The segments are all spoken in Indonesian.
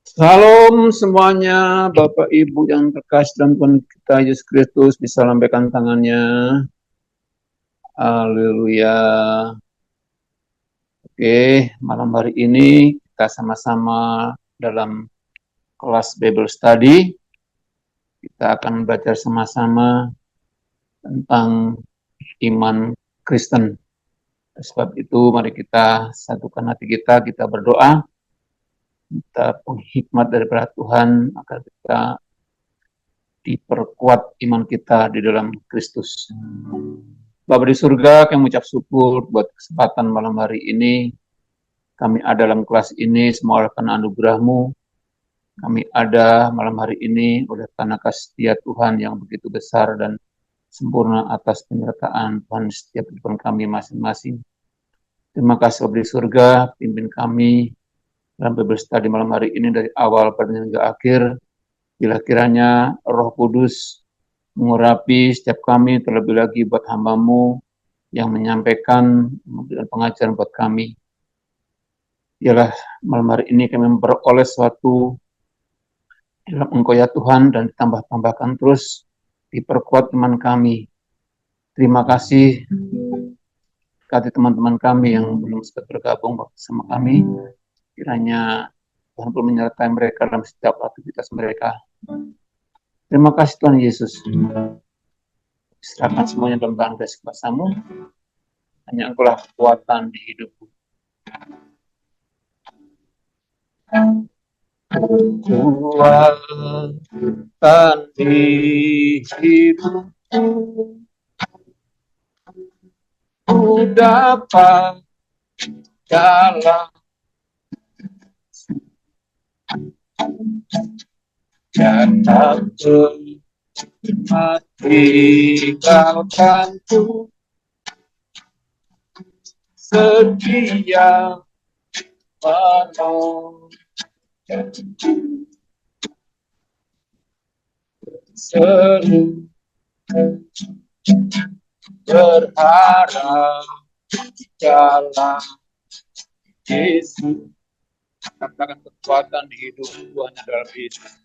Salam semuanya, Bapak Ibu yang terkasih dalam Tuhan kita Yesus Kristus, bisa lambaikan tangannya. Haleluya. Oke, malam hari ini kita sama-sama dalam kelas Bible Study. Kita akan belajar sama-sama tentang iman Kristen. Sebab itu mari kita satukan hati kita berdoa, minta penghikmat daripada Tuhan agar kita diperkuat iman kita di dalam Kristus. Bapa di surga, kami mengucap syukur buat kesempatan malam hari ini. Kami ada dalam kelas ini semua oleh karena anugerah-Mu. Kami ada malam hari ini oleh karena kasih setia Tuhan yang begitu besar dan sempurna atas penyertaan Tuhan setiap kehidupan kami masing-masing. Terima kasih Bapa di surga, pimpin kami dalam Bible Study malam hari ini dari awal hingga akhir. Bila kiranya Roh Kudus mengurapi setiap kami, terlebih lagi buat hamba-Mu yang menyampaikan, memberikan pengajaran buat kami. Ialah malam hari ini kami memperoleh suatu dalam Engkau ya Tuhan, dan ditambah-tambahkan terus, diperkuat iman kami. Terima kasih kasih teman-teman kami yang belum sempat bergabung bersama kami. Kiranya Tuhan pun menyertai mereka dalam setiap aktivitas mereka. Terima kasih Tuhan Yesus. Serahkan semuanya dalam tangan kasih kuasa-Mu. Hanya Engkau lah kekuatan di hidupku. Kekuatan di hidupku, ku dapat dalam datang tinggalkanku, setia menolong, seru berharap dalam Yesus. Katakan kekuatan di hidupku hanya dalam Yesus.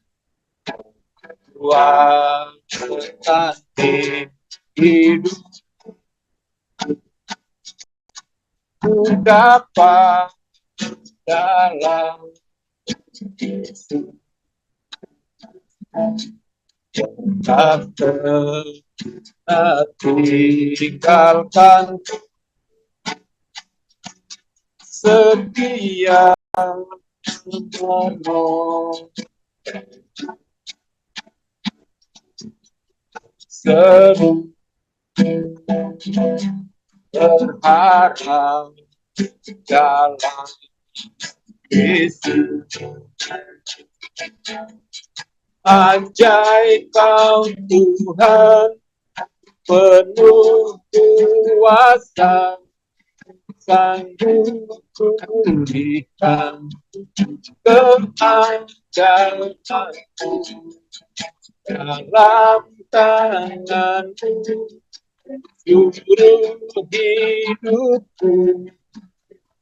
Kekuatan di hidupku, ku dapat dalam Yesus. Tak tinggalkan, setia menolong, seru berharap dalam Yesus. Ajaib Kau Tuhan, penuh kuasa, sanggup pulihkan keajaibanmu dalam tangan-Mu. Seluruh hidupku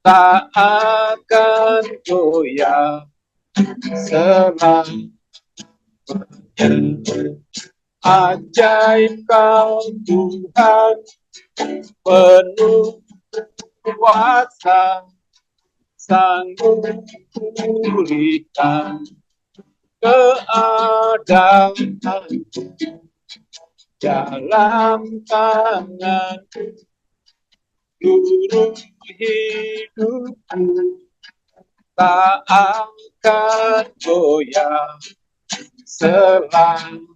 tak akan goyah selamanya. Ajaib Kau Tuhan, penuh kuasa, sanggup pulihkan keadaanku dalam tangan-Mu. Seluruh hidupku tak akan goyah selamanya.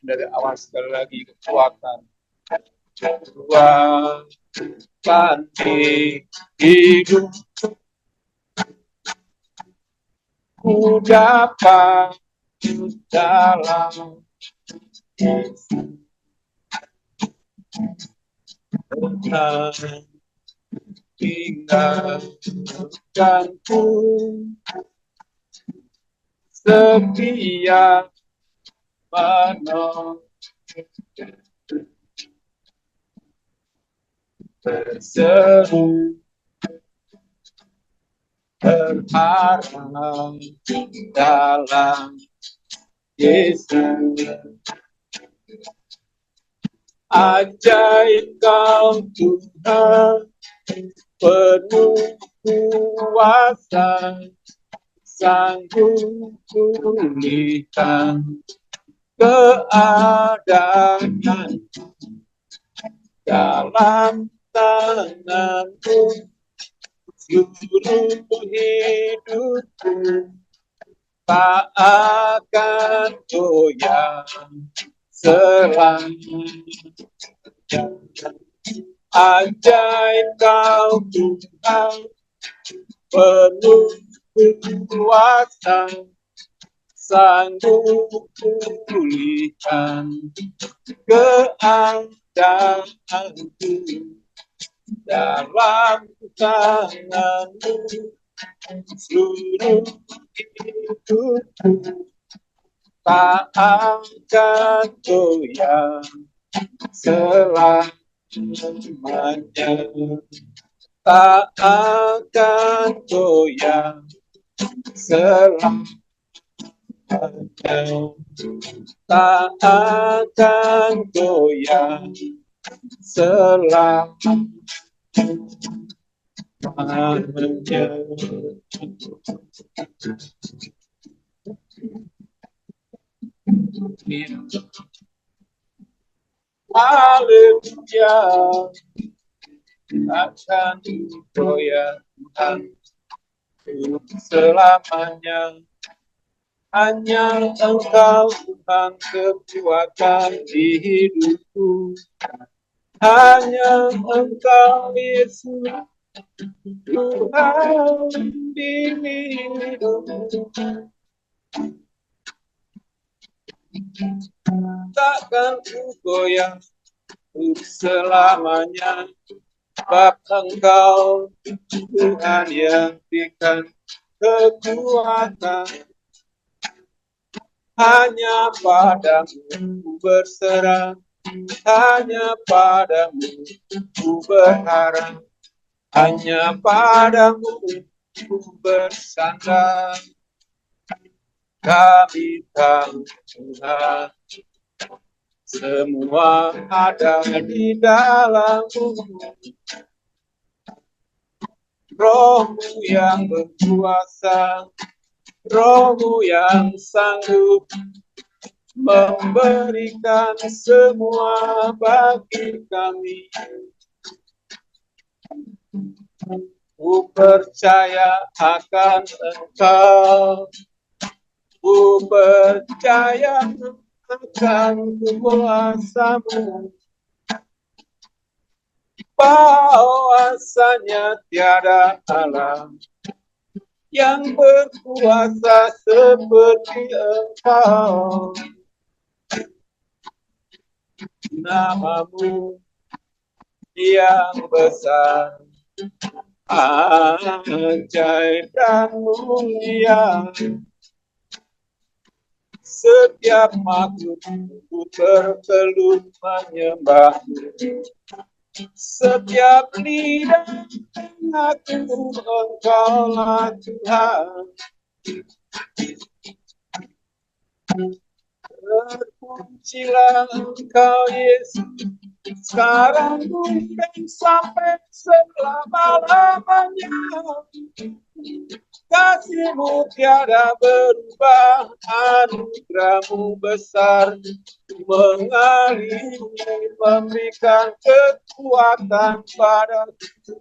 Dari awal sekali lagi, kekuatan di hidup, ku dapat dalam Tuhan tinggalkanku, setia menolong, seru berharap dalam Yesus. Ajaib Kau Tuhan, penuh kuasa, sanggup pulihkan keadaan dalam tangan-Mu. Seluruh hidupku tak akan goyah selamanya. Ajaib Kau Tuhan, penuh kuasa, sanggup pulihkan keadaanku dalam tangan-Mu. Seluruh hidupku tak akan goyah selamanya. Tak akan goyah selamanya. Tak akan goyah selamanya. Haleluya, akan goyah Tuhan selamanya. Hanya Engkau Tuhan kekuatan di hidupku. Hanya Engkau Yesus Tuhan di hidupku. Takkan ku goyah selamanya, sebab Engkau Tuhan yang berikan kekuatan. Hanya padamu ku berserah, hanya padamu ku berharap, hanya padamu ku bersandar. Kami tahu Tuhan, semua ada di dalam-Mu. Roh-Mu yang berkuasa, Roh-Mu yang sanggup memberikan semua bagi kami. Ku percaya akan Engkau, ku percaya akan kuasa-Mu, bahwasanya tiada Allah yang berkuasa seperti Engkau. Nama-Mu yang besar, ajaib dan mulia. Setiap makhluk berkeluh menyembah-Mu. Setiap lidah mengaku Engkaulah Tuhan. Terpujilah Engkau Yesus, sekarang dan sampai selama-lamanya. Kasih-Mu tiada berubah, anugerah-Mu besar, mengalir memberikan kekuatan padaku.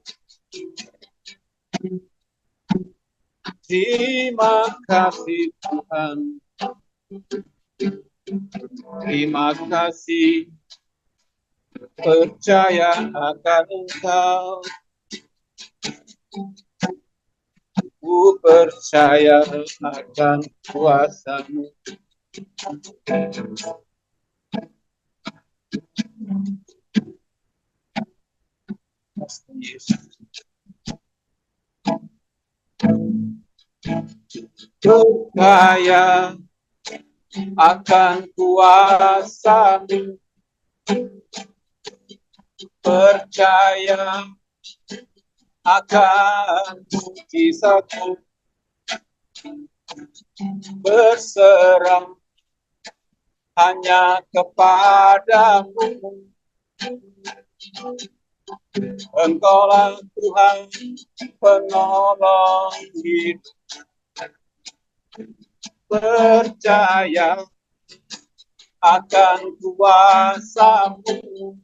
Terima kasih Tuhan, terima kasih, percaya akan Engkau. Ku percaya akan kuasa-Mu. Percaya akan kuasa-Mu. Percaya akan mujizatmu, berserah hanya kepadamu. Engkaulah Tuhan penolong hidup, percaya akan kuasa-Mu,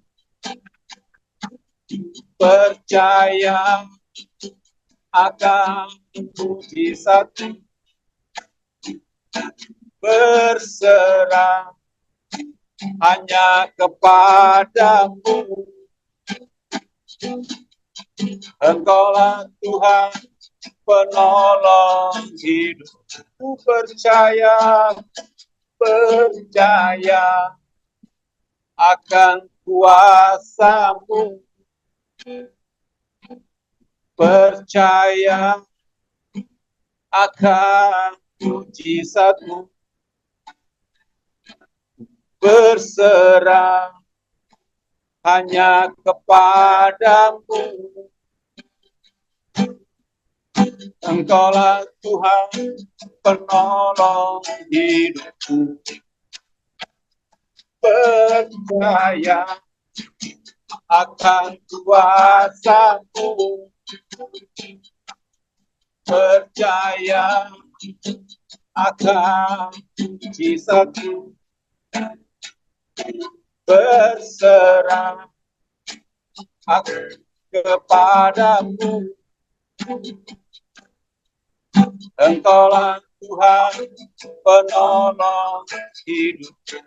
percaya akan mujizat-Mu, berserah hanya kepadamu. Engkaulah Tuhan penolong hidupku, percaya akan kuasa-Mu, percaya akan mujizat-Mu, berserah hanya kepadamu. Engkaulah Tuhan penolong hidupku, percaya akan kuasa-Mu, percaya akan mujizat-Mu, berserah kepadamu. Engkaulah Tuhan penolong hidup,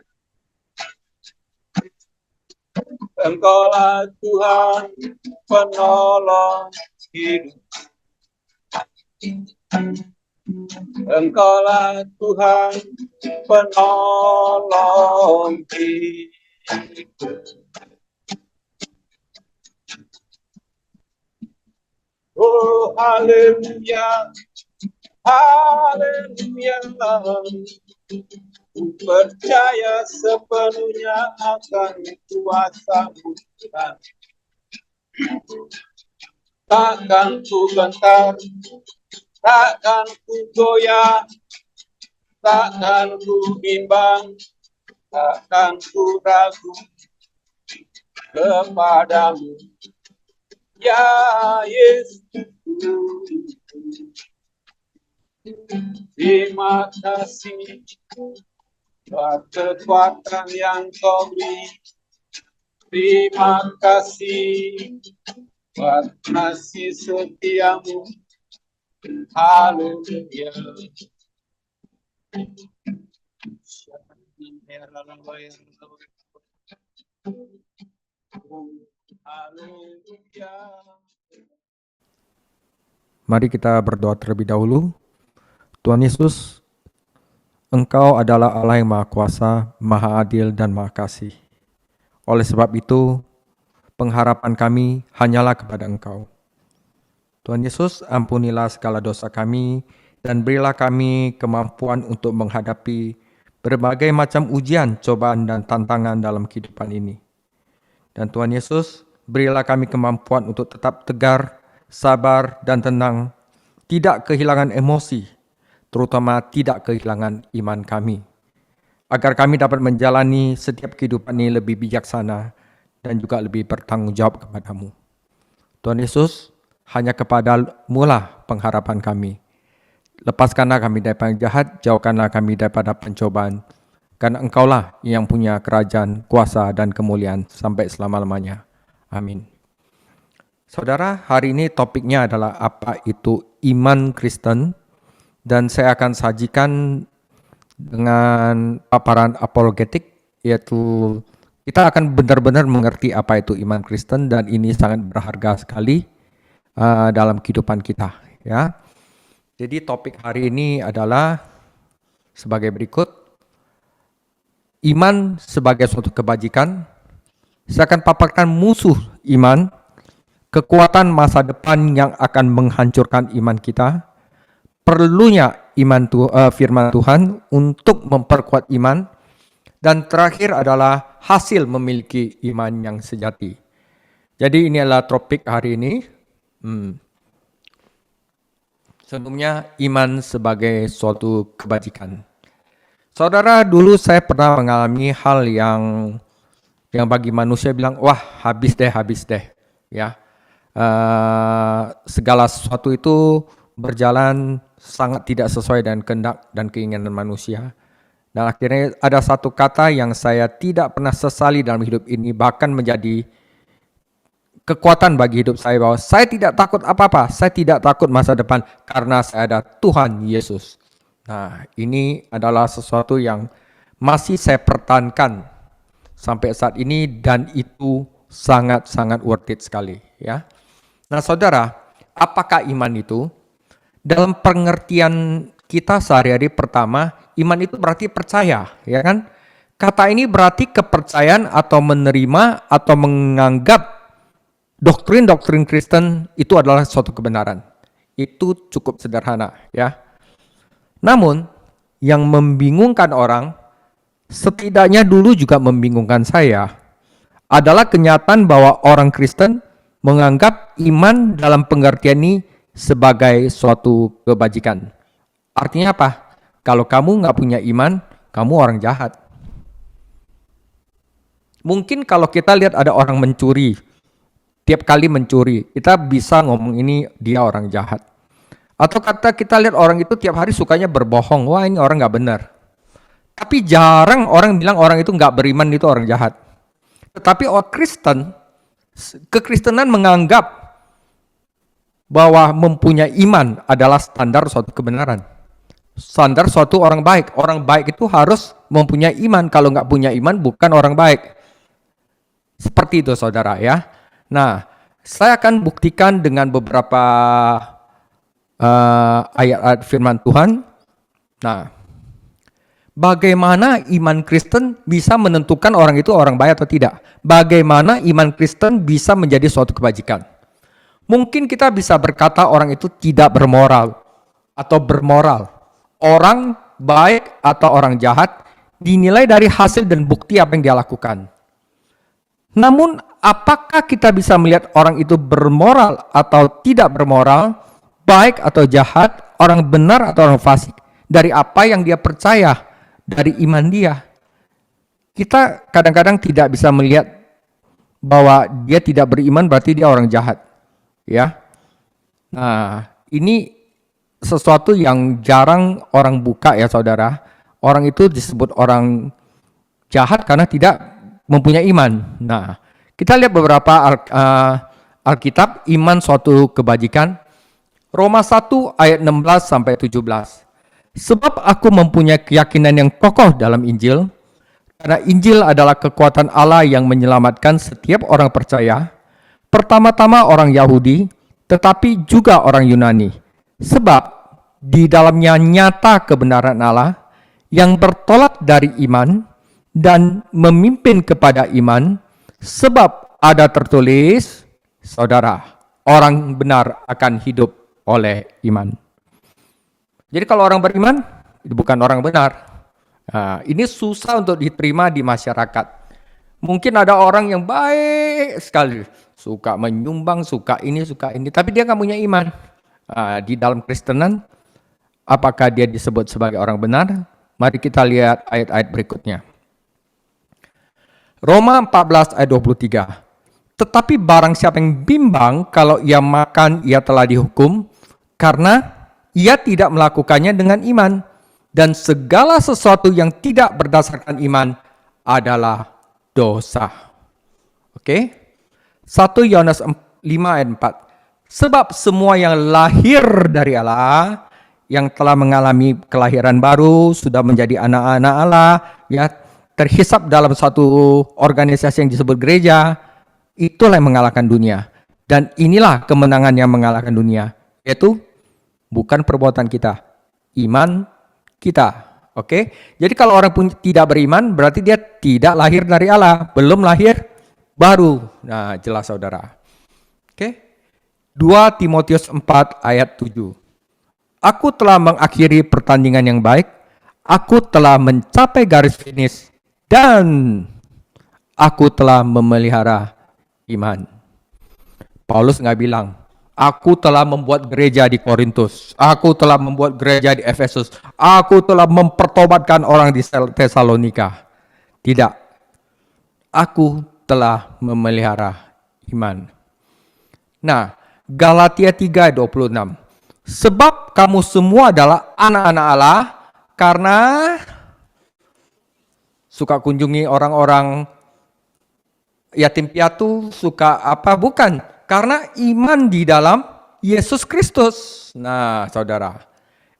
Engkaulah Tuhan penolong hidup, Engkaulah Tuhan penolong hidup. Oh, haleluya, haleluya. Ku percaya sepenuhnya akan kuasa-Mu, Tuhan. Takkan ku gentar, takkan ku goyah, takkan ku bimbang, takkan ku ragu kepadamu, ya Yesus. Terima kasih buat kekuatan yang Kau beri. Terima kasih buat kasih setia-Mu. Haleluya. Haleluya. Mari kita berdoa terlebih dahulu. Tuhan Yesus, Engkau adalah Allah yang Maha Kuasa, Maha Adil, dan Maha Kasih. Oleh sebab itu, pengharapan kami hanyalah kepada Engkau. Tuhan Yesus, ampunilah segala dosa kami, dan berilah kami kemampuan untuk menghadapi berbagai macam ujian, cobaan, dan tantangan dalam kehidupan ini. Dan Tuhan Yesus, berilah kami kemampuan untuk tetap tegar, sabar, dan tenang, tidak kehilangan emosi, terutama tidak kehilangan iman kami, agar kami dapat menjalani setiap kehidupan ini lebih bijaksana dan juga lebih bertanggung jawab kepadamu. Tuhan Yesus, hanya kepadamu lah pengharapan kami. Lepaskanlah kami daripada jahat, jauhkanlah kami daripada pencobaan, karena Engkaulah yang punya kerajaan, kuasa, dan kemuliaan sampai selama-lamanya. Amin. Saudara, hari ini topiknya adalah apa itu iman Kristen, dan saya akan sajikan dengan paparan apologetik, yaitu kita akan benar-benar mengerti apa itu iman Kristen, dan ini sangat berharga sekali dalam kehidupan kita. Ya. Jadi topik hari ini adalah sebagai berikut: iman sebagai suatu kebajikan. Saya akan paparkan musuh iman, kekuatan masa depan yang akan menghancurkan iman kita, perlunya iman firman Tuhan untuk memperkuat iman, dan terakhir adalah hasil memiliki iman yang sejati. Jadi ini adalah topik hari ini. Sebelumnya, iman sebagai suatu kebajikan. Saudara, dulu saya pernah mengalami hal yang bagi manusia bilang, wah habis deh, ya. Segala sesuatu itu berjalan sangat tidak sesuai dengan kehendak dan keinginan manusia. Dan akhirnya ada satu kata yang saya tidak pernah sesali dalam hidup ini, bahkan menjadi kekuatan bagi hidup saya, bahwa saya tidak takut apa-apa, saya tidak takut masa depan karena saya ada Tuhan Yesus. Nah, ini adalah sesuatu yang masih saya pertahankan sampai saat ini, dan itu sangat-sangat worth it sekali, ya. Nah, saudara, apakah iman itu? Dalam pengertian kita sehari-hari, pertama, iman itu berarti percaya, ya kan? Kata ini berarti kepercayaan atau menerima atau menganggap doktrin-doktrin Kristen itu adalah suatu kebenaran. Itu cukup sederhana, ya. Namun, yang membingungkan orang, setidaknya dulu juga membingungkan saya, adalah kenyataan bahwa orang Kristen menganggap iman dalam pengertian ini sebagai suatu kebajikan. Artinya apa? Kalau kamu nggak punya iman, kamu orang jahat. Mungkin kalau kita lihat ada orang mencuri, tiap kali mencuri, kita bisa ngomong ini dia orang jahat. Atau kata kita lihat orang itu tiap hari sukanya berbohong, wah ini orang nggak benar. Tapi jarang orang bilang orang itu nggak beriman itu orang jahat. Tetapi orang Kristen, kekristenan menganggap bahwa mempunyai iman adalah standar suatu kebenaran. Standar suatu orang baik. Orang baik itu harus mempunyai iman. Kalau nggak punya iman bukan orang baik. Seperti itu saudara, ya. Nah, saya akan buktikan dengan beberapa ayat-ayat firman Tuhan. Nah, bagaimana iman Kristen bisa menentukan orang itu orang baik atau tidak? Bagaimana iman Kristen bisa menjadi suatu kebajikan? Mungkin kita bisa berkata orang itu tidak bermoral atau bermoral. Orang baik atau orang jahat dinilai dari hasil dan bukti apa yang dia lakukan. Namun, apakah kita bisa melihat orang itu bermoral atau tidak bermoral, baik atau jahat, orang benar atau orang fasik, dari apa yang dia percaya, dari iman dia? Kita kadang-kadang tidak bisa melihat bahwa dia tidak beriman berarti dia orang jahat, ya. Nah, ini sesuatu yang jarang orang buka, ya saudara. Orang itu disebut orang jahat karena tidak mempunyai iman. Nah, kita lihat beberapa Alkitab, iman suatu kebajikan. Roma 1 ayat 16 sampai 17. Sebab aku mempunyai keyakinan yang kokoh dalam Injil, karena Injil adalah kekuatan Allah yang menyelamatkan setiap orang percaya, pertama-tama orang Yahudi, tetapi juga orang Yunani. Sebab di dalamnya nyata kebenaran Allah yang bertolak dari iman dan memimpin kepada iman, sebab ada tertulis, saudara, orang benar akan hidup oleh iman. Jadi kalau orang beriman, itu bukan orang benar. Nah, ini susah untuk diterima di masyarakat. Mungkin ada orang yang baik sekali, suka menyumbang, suka ini, tapi dia nggak punya iman. Di dalam Kristenan, apakah dia disebut sebagai orang benar? Mari kita lihat ayat-ayat berikutnya. Roma 14 ayat 23. Tetapi barang siapa yang bimbang kalau ia makan, ia telah dihukum, karena ia tidak melakukannya dengan iman. Dan segala sesuatu yang tidak berdasarkan iman adalah dosa. Oke? 1 Yohanes 5 ayat 4. Sebab semua yang lahir dari Allah, yang telah mengalami kelahiran baru, sudah menjadi anak-anak Allah, ya, terhisap dalam satu organisasi yang disebut gereja, itulah yang mengalahkan dunia. Dan inilah kemenangan yang mengalahkan dunia, yaitu bukan perbuatan kita, iman kita. Oke? Jadi kalau orang pun tidak beriman, berarti dia tidak lahir dari Allah, belum lahir baru. Nah, jelas saudara. Oke? 2 Timotius 4 ayat 7. Aku telah mengakhiri pertandingan yang baik, aku telah mencapai garis finish, dan aku telah memelihara iman. Paulus nggak bilang, Aku telah membuat gereja di Korintus. Aku telah membuat gereja di Efesus. Aku telah mempertobatkan orang di Tesalonika. Tidak. Aku telah memelihara iman. Nah, Galatia 3:26. Sebab kamu semua adalah anak-anak Allah karena suka kunjungi orang-orang yatim piatu, suka apa? Bukan. Karena iman di dalam Yesus Kristus. Nah, saudara.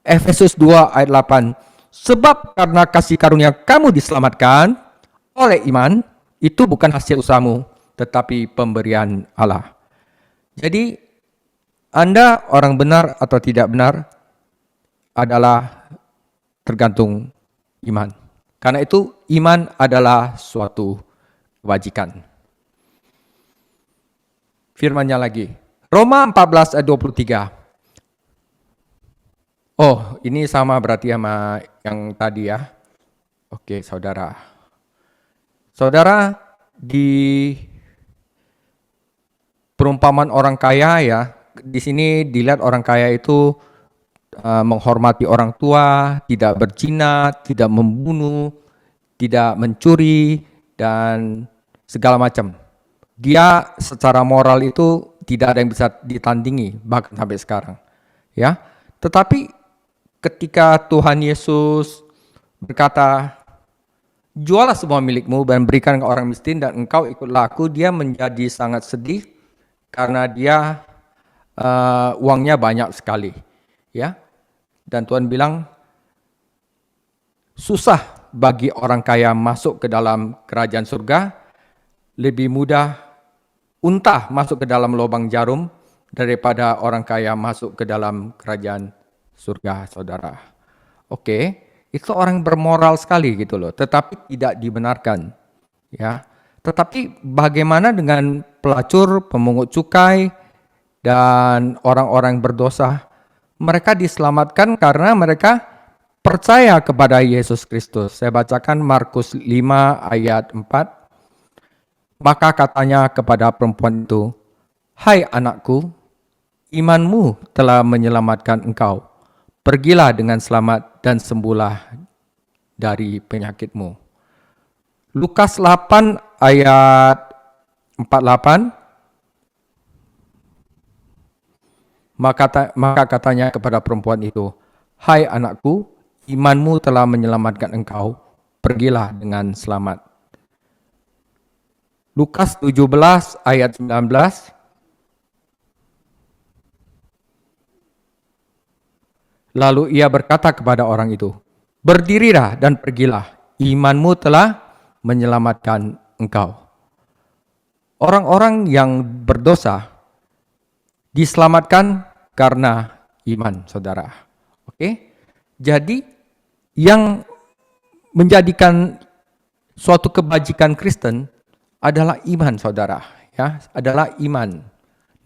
Efesus 2 ayat 8. Sebab karena kasih karunia kamu diselamatkan oleh iman, itu bukan hasil usahamu, tetapi pemberian Allah. Jadi, Anda orang benar atau tidak benar adalah tergantung iman. Karena itu, iman adalah suatu kewajiban. Firman-Nya lagi. Roma 14 ayat 23. Oh, ini sama berarti sama yang tadi ya. Oke, saudara. Saudara, di perumpamaan orang kaya ya, di sini dilihat orang kaya itu menghormati orang tua, tidak berzina, tidak membunuh, tidak mencuri, dan segala macam. Dia secara moral itu tidak ada yang bisa ditandingi, bahkan sampai sekarang. Ya, tetapi ketika Tuhan Yesus berkata, jualah semua milikmu dan berikan ke orang miskin dan engkau ikutlah aku, dia menjadi sangat sedih karena dia uangnya banyak sekali. Ya, dan Tuhan bilang, susah bagi orang kaya masuk ke dalam kerajaan surga, lebih mudah unta masuk ke dalam lubang jarum daripada orang kaya masuk ke dalam kerajaan surga, saudara. Oke, itu orang bermoral sekali gitu loh, tetapi tidak dibenarkan. Ya, tetapi bagaimana dengan pelacur, pemungut cukai, dan orang-orang berdosa? Mereka diselamatkan karena mereka percaya kepada Yesus Kristus. Saya bacakan Markus 5 ayat 4. Maka katanya kepada perempuan itu, hai anakku, imanmu telah menyelamatkan engkau. Pergilah dengan selamat dan sembuhlah dari penyakitmu. Lukas 8 ayat 48. Maka katanya kepada perempuan itu, hai anakku, imanmu telah menyelamatkan engkau. Pergilah dengan selamat. Lukas 17 ayat 19. Lalu ia berkata kepada orang itu, berdirilah dan pergilah, imanmu telah menyelamatkan engkau. Orang-orang yang berdosa diselamatkan karena iman, saudara. Oke? Jadi yang menjadikan suatu kebajikan Kristen adalah iman, saudara, ya, adalah iman.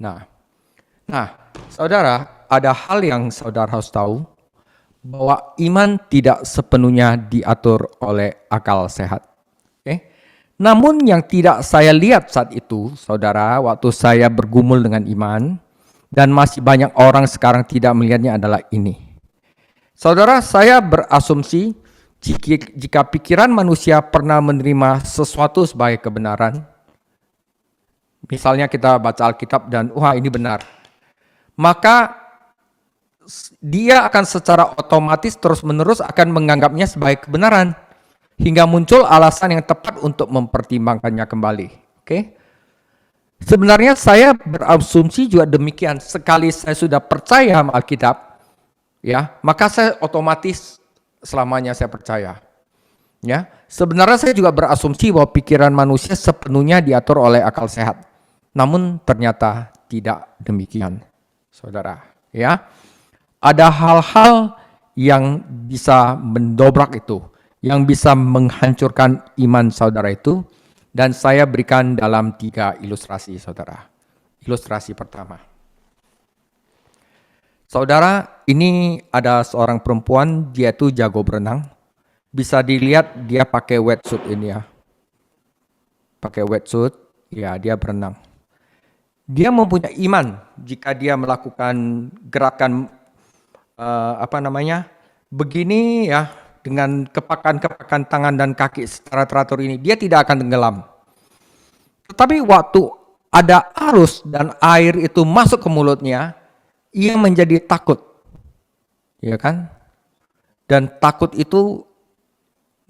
Nah, saudara, ada hal yang saudara harus tahu, bahwa iman tidak sepenuhnya diatur oleh akal sehat. Oke? Namun yang tidak saya lihat saat itu, saudara, waktu saya bergumul dengan iman, dan masih banyak orang sekarang tidak melihatnya adalah ini. Saudara, saya berasumsi jika pikiran manusia pernah menerima sesuatu sebagai kebenaran, misalnya kita baca Alkitab dan wah ini benar, maka dia akan secara otomatis terus-menerus akan menganggapnya sebagai kebenaran, hingga muncul alasan yang tepat untuk mempertimbangkannya kembali. Oke? Sebenarnya saya berasumsi juga demikian, sekali saya sudah percaya sama Alkitab, ya, maka saya otomatis selamanya saya percaya. Ya, sebenarnya saya juga berasumsi bahwa pikiran manusia sepenuhnya diatur oleh akal sehat. Namun ternyata tidak demikian, saudara. Ya, ada hal-hal yang bisa mendobrak itu, yang bisa menghancurkan iman saudara itu, dan saya berikan dalam 3 ilustrasi, saudara. Ilustrasi pertama. Saudara, ini ada seorang perempuan, dia tuh jago berenang. Bisa dilihat dia pakai wetsuit ini ya. Pakai wetsuit, ya dia berenang. Dia mempunyai iman jika dia melakukan gerakan begini ya, dengan kepakan tangan dan kaki secara teratur ini, dia tidak akan tenggelam. Tetapi waktu ada arus dan air itu masuk ke mulutnya, ia menjadi takut, ya kan? Dan takut itu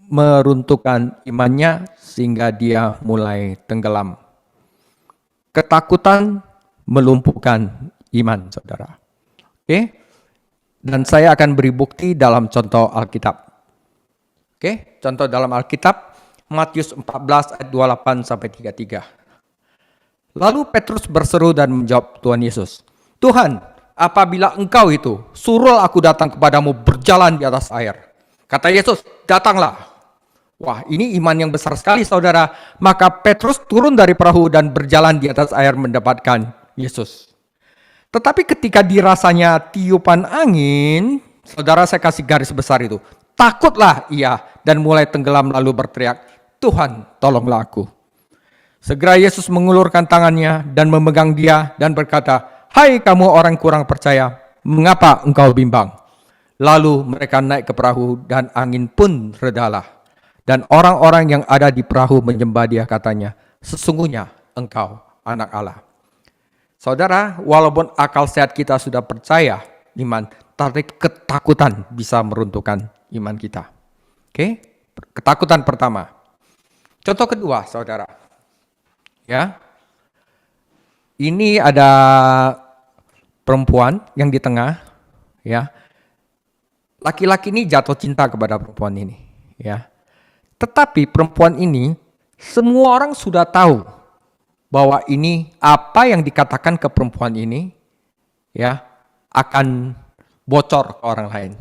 meruntuhkan imannya sehingga dia mulai tenggelam. Ketakutan melumpuhkan iman, saudara. Oke? Dan saya akan beri bukti dalam contoh Alkitab. Oke? Contoh dalam Alkitab, Matius 14 ayat 28 sampai 33. Lalu Petrus berseru dan menjawab Tuhan Yesus, Tuhan, apabila engkau itu, suruh aku datang kepadamu berjalan di atas air. Kata Yesus, datanglah. Wah, ini iman yang besar sekali, saudara. Maka Petrus turun dari perahu dan berjalan di atas air mendapatkan Yesus. Tetapi ketika dirasanya tiupan angin, saudara, saya kasih garis besar itu. Takutlah ia dan mulai tenggelam lalu berteriak, Tuhan, tolonglah aku. Segera Yesus mengulurkan tangannya dan memegang dia dan berkata, Hai kamu orang kurang percaya, mengapa engkau bimbang? Lalu mereka naik ke perahu dan angin pun redalah. Dan orang-orang yang ada di perahu menyembah dia, katanya, sesungguhnya engkau anak Allah. Saudara, walaupun akal sehat kita sudah percaya iman, tapi ketakutan bisa meruntuhkan iman kita. Oke? Ketakutan pertama. Contoh kedua, saudara. Ya. Ini ada perempuan yang di tengah, ya. Laki-laki ini jatuh cinta kepada perempuan ini, ya. Tetapi perempuan ini, semua orang sudah tahu bahwa ini apa yang dikatakan ke perempuan ini, ya, akan bocor ke orang lain.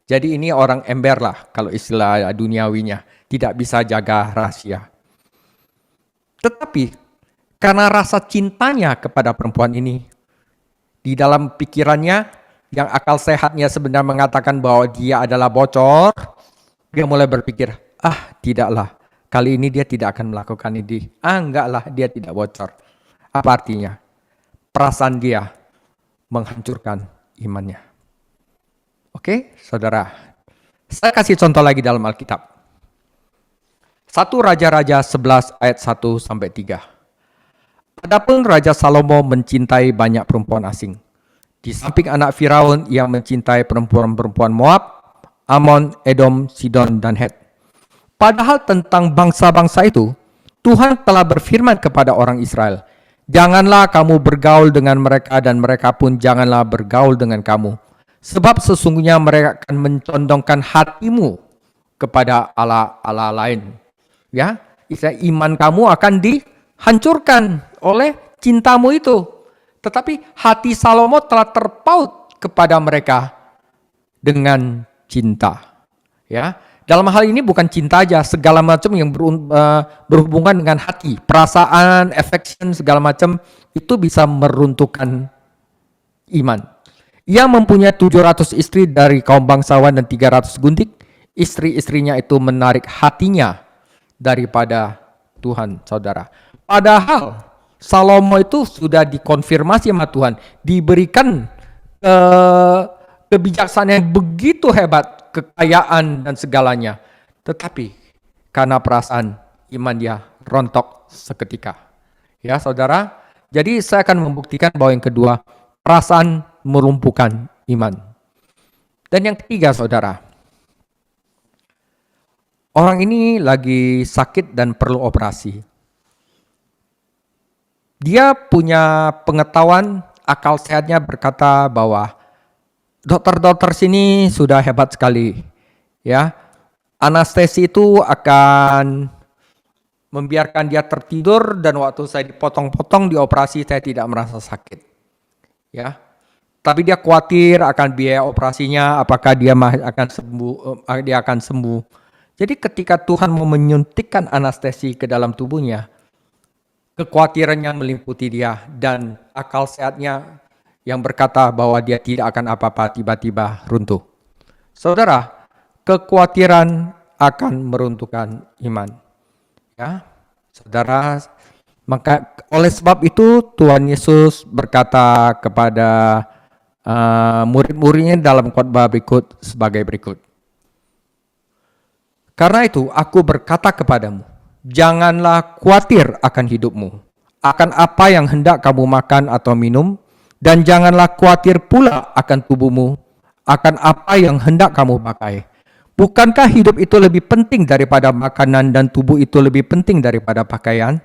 Jadi ini orang ember lah, kalau istilah duniawinya, tidak bisa jaga rahasia. Tetapi karena rasa cintanya kepada perempuan ini, di dalam pikirannya yang akal sehatnya sebenarnya mengatakan bahwa dia adalah bocor, dia mulai berpikir, tidaklah, kali ini dia tidak akan melakukan ini. Enggaklah, dia tidak bocor. Apa artinya? Perasaan dia menghancurkan imannya. Oke, saudara. Saya kasih contoh lagi dalam Alkitab. 1 Raja-Raja 11 ayat 1 sampai 3. Adapun Raja Salomo mencintai banyak perempuan asing. Di samping anak Firaun, ia mencintai perempuan-perempuan Moab, Amon, Edom, Sidon, dan Het. Padahal tentang bangsa-bangsa itu, Tuhan telah berfirman kepada orang Israel, janganlah kamu bergaul dengan mereka dan mereka pun janganlah bergaul dengan kamu. Sebab sesungguhnya mereka akan mencondongkan hatimu kepada Allah-Allah lain. Ya, iman kamu akan dihancurkan oleh cintamu itu. Tetapi hati Salomo telah terpaut kepada mereka dengan cinta. Ya, dalam hal ini bukan cinta aja, segala macam yang berhubungan dengan hati, perasaan, affection, segala macam itu bisa meruntuhkan iman. Ia mempunyai 700 istri dari kaum bangsawan dan 300 gundik. Istri-istrinya itu menarik hatinya daripada Tuhan, saudara. Padahal Salomo itu sudah dikonfirmasi sama Tuhan, diberikan kebijaksanaan yang begitu hebat, kekayaan dan segalanya. Tetapi karena perasaan, iman dia rontok seketika. Ya, saudara. Jadi saya akan membuktikan bahwa yang kedua, perasaan melumpuhkan iman. Dan yang ketiga, saudara. Orang ini lagi sakit dan perlu operasi. Dia punya pengetahuan, akal sehatnya berkata bahwa dokter-dokter sini sudah hebat sekali, ya. Anestesi itu akan membiarkan dia tertidur dan waktu saya dipotong-potong di operasi saya tidak merasa sakit, ya. Tapi dia khawatir akan biaya operasinya, apakah dia akan sembuh. Jadi ketika Tuhan mau menyuntikkan anestesi ke dalam tubuhnya, kekhawatirannya meliputi dia dan akal sehatnya yang berkata bahwa dia tidak akan apa-apa tiba-tiba runtuh. Saudara, kekhawatiran akan meruntuhkan iman. Ya, saudara, Maka oleh sebab itu Tuhan Yesus berkata kepada murid-muridnya dalam khotbah berikut sebagai berikut. Karena itu aku berkata kepadamu, janganlah khawatir akan hidupmu, akan apa yang hendak kamu makan atau minum, dan janganlah khawatir pula akan tubuhmu, akan apa yang hendak kamu pakai. Bukankah hidup itu lebih penting daripada makanan dan tubuh itu lebih penting daripada pakaian?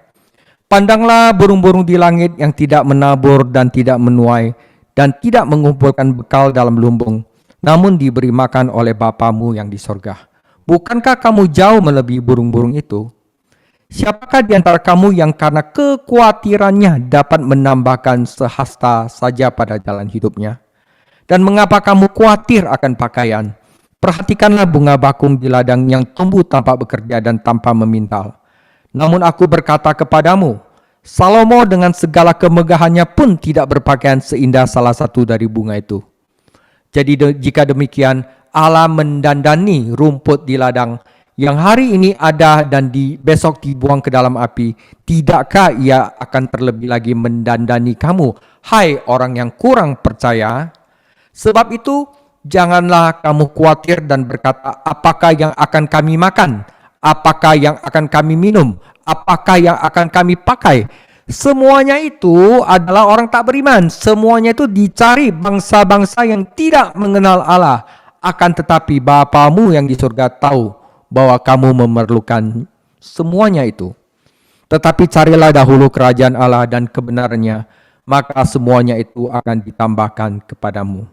Pandanglah burung-burung di langit yang tidak menabur dan tidak menuai dan tidak mengumpulkan bekal dalam lumbung, namun diberi makan oleh Bapamu yang di sorga. Bukankah kamu jauh melebihi burung-burung itu? Siapakah di antara kamu yang karena kekhawatirannya dapat menambahkan sehasta saja pada jalan hidupnya? Dan mengapa kamu khawatir akan pakaian? Perhatikanlah bunga bakung di ladang yang tumbuh tanpa bekerja dan tanpa memintal. Namun aku berkata kepadamu, Salomo dengan segala kemegahannya pun tidak berpakaian seindah salah satu dari bunga itu. Jadi jika demikian, Allah mendandani rumput di ladang yang hari ini ada dan besok dibuang ke dalam api. Tidakkah ia akan terlebih lagi mendandani kamu, hai orang yang kurang percaya? Sebab itu, janganlah kamu khawatir dan berkata, apakah yang akan kami makan? Apakah yang akan kami minum? Apakah yang akan kami pakai? Semuanya itu adalah orang tak beriman. Semuanya itu dicari bangsa-bangsa yang tidak mengenal Allah. Akan tetapi Bapamu yang di surga tahu bahwa kamu memerlukan semuanya itu. Tetapi carilah dahulu kerajaan Allah dan kebenarannya, maka semuanya itu akan ditambahkan kepadamu.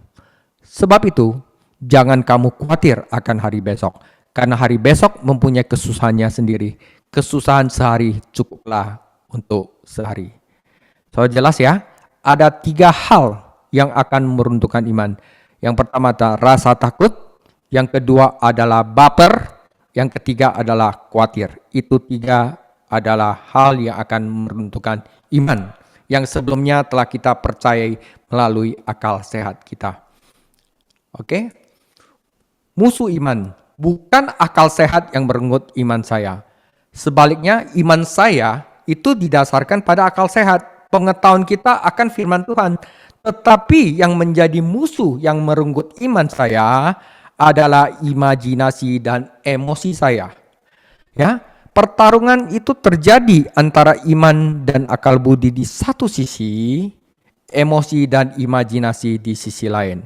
Sebab itu, jangan kamu khawatir akan hari besok, karena hari besok mempunyai kesusahannya sendiri. Kesusahan sehari cukuplah untuk sehari. So jelas ya, ada 3 hal yang akan meruntuhkan iman. Yang pertama adalah rasa takut, yang kedua adalah baper, yang ketiga adalah khawatir. Itu 3 adalah hal yang akan meruntuhkan iman yang sebelumnya telah kita percayai melalui akal sehat kita. Oke? Musuh iman bukan akal sehat yang merenggut iman saya. Sebaliknya, iman saya itu didasarkan pada akal sehat. Pengetahuan kita akan firman Tuhan. Tetapi yang menjadi musuh yang merenggut iman saya adalah imajinasi dan emosi saya. Ya, pertarungan itu terjadi antara iman dan akal budi di satu sisi, emosi dan imajinasi di sisi lain.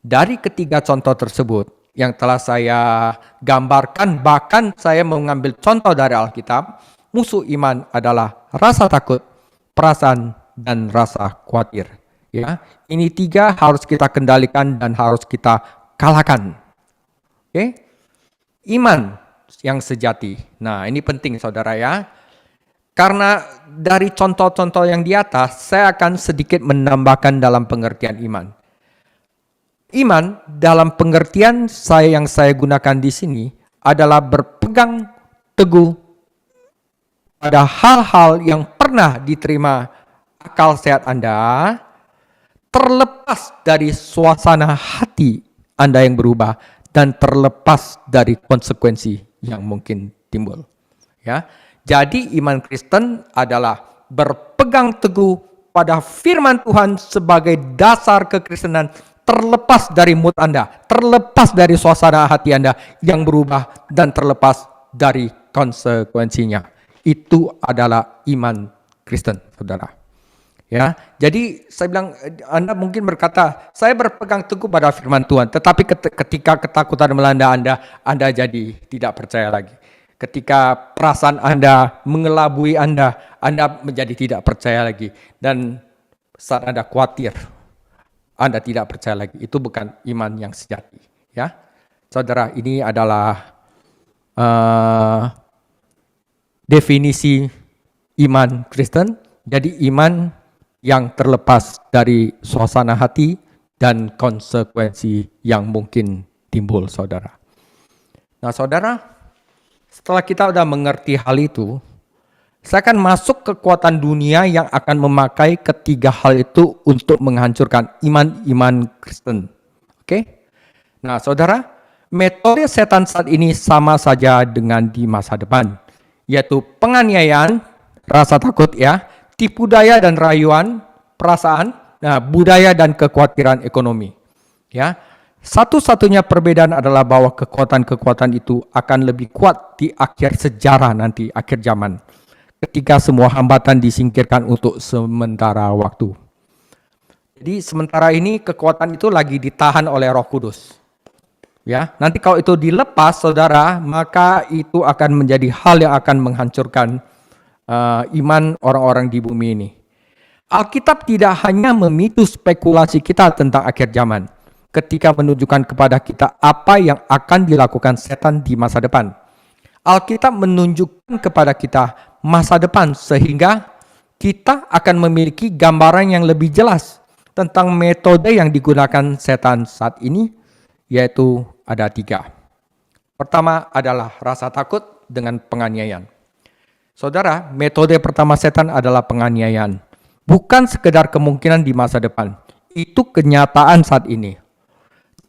Dari ketiga contoh tersebut yang telah saya gambarkan, bahkan saya mengambil contoh dari Alkitab, musuh iman adalah rasa takut, perasaan, dan rasa khawatir. Ya, ini 3 harus kita kendalikan dan harus kita kalahkan. Oke? Iman yang sejati. Nah, ini penting saudara ya. Karena dari contoh-contoh yang di atas, saya akan sedikit menambahkan dalam pengertian iman. Iman dalam pengertian yang saya gunakan di sini adalah berpegang teguh pada hal-hal yang pernah diterima akal sehat Anda, terlepas dari suasana hati Anda yang berubah dan terlepas dari konsekuensi yang mungkin timbul. Ya, jadi iman Kristen adalah berpegang teguh pada firman Tuhan sebagai dasar kekristenan, terlepas dari mood Anda, terlepas dari suasana hati Anda yang berubah dan terlepas dari konsekuensinya. Itu adalah iman Kristen, saudara. Ya, jadi saya bilang, Anda mungkin berkata, saya berpegang teguh pada firman Tuhan, tetapi ketika ketakutan melanda Anda jadi tidak percaya lagi. Ketika perasaan Anda mengelabui Anda menjadi tidak percaya lagi. Dan saat Anda khawatir, Anda tidak percaya lagi. Itu bukan iman yang sejati. Ya, saudara, ini adalah definisi iman Kristen. Jadi iman yang terlepas dari suasana hati dan konsekuensi yang mungkin timbul, saudara. Nah, saudara, setelah kita sudah mengerti hal itu, saya akan masuk ke kekuatan dunia yang akan memakai ketiga hal itu untuk menghancurkan iman Kristen. Oke? Nah, saudara, metode setan saat ini sama saja dengan di masa depan, yaitu penganiayaan, rasa takut ya, tipu daya dan rayuan, perasaan, nah budaya dan kekhawatiran ekonomi. Ya, satu-satunya perbedaan adalah bahwa kekuatan-kekuatan itu akan lebih kuat di akhir sejarah nanti, akhir zaman, ketika semua hambatan disingkirkan untuk sementara waktu. Jadi sementara ini kekuatan itu lagi ditahan oleh Roh Kudus. Ya, nanti kalau itu dilepas, saudara, maka itu akan menjadi hal yang akan menghancurkan iman orang-orang di bumi ini. Alkitab tidak hanya memicu spekulasi kita tentang akhir zaman, ketika menunjukkan kepada kita apa yang akan dilakukan setan di masa depan. Alkitab menunjukkan kepada kita masa depan sehingga kita akan memiliki gambaran yang lebih jelas tentang metode yang digunakan setan saat ini, yaitu ada 3. Pertama adalah rasa takut dengan penganiayaan. Saudara, metode pertama setan adalah penganiayaan. Bukan sekedar kemungkinan di masa depan. Itu kenyataan saat ini.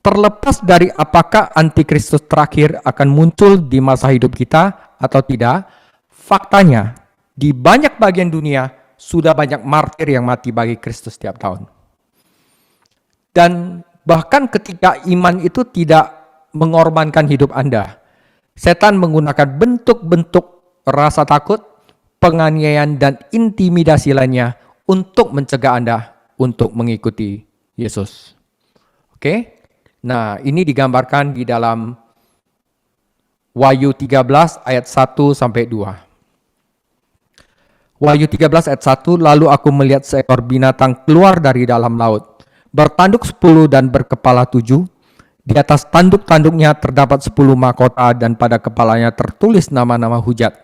Terlepas dari apakah antikristus terakhir akan muncul di masa hidup kita atau tidak, faktanya di banyak bagian dunia sudah banyak martir yang mati bagi Kristus setiap tahun. Dan bahkan ketika iman itu tidak mengorbankan hidup Anda, setan menggunakan bentuk-bentuk rasa takut, penganiayaan, dan intimidasi lainnya untuk mencegah Anda untuk mengikuti Yesus. Oke? Nah, ini digambarkan di dalam Wahyu 13 ayat 1 sampai 2. Wahyu 13 ayat 1, lalu aku melihat seekor binatang keluar dari dalam laut, bertanduk 10 dan berkepala 7. Di atas tanduk-tanduknya terdapat 10 mahkota dan pada kepalanya tertulis nama-nama hujat.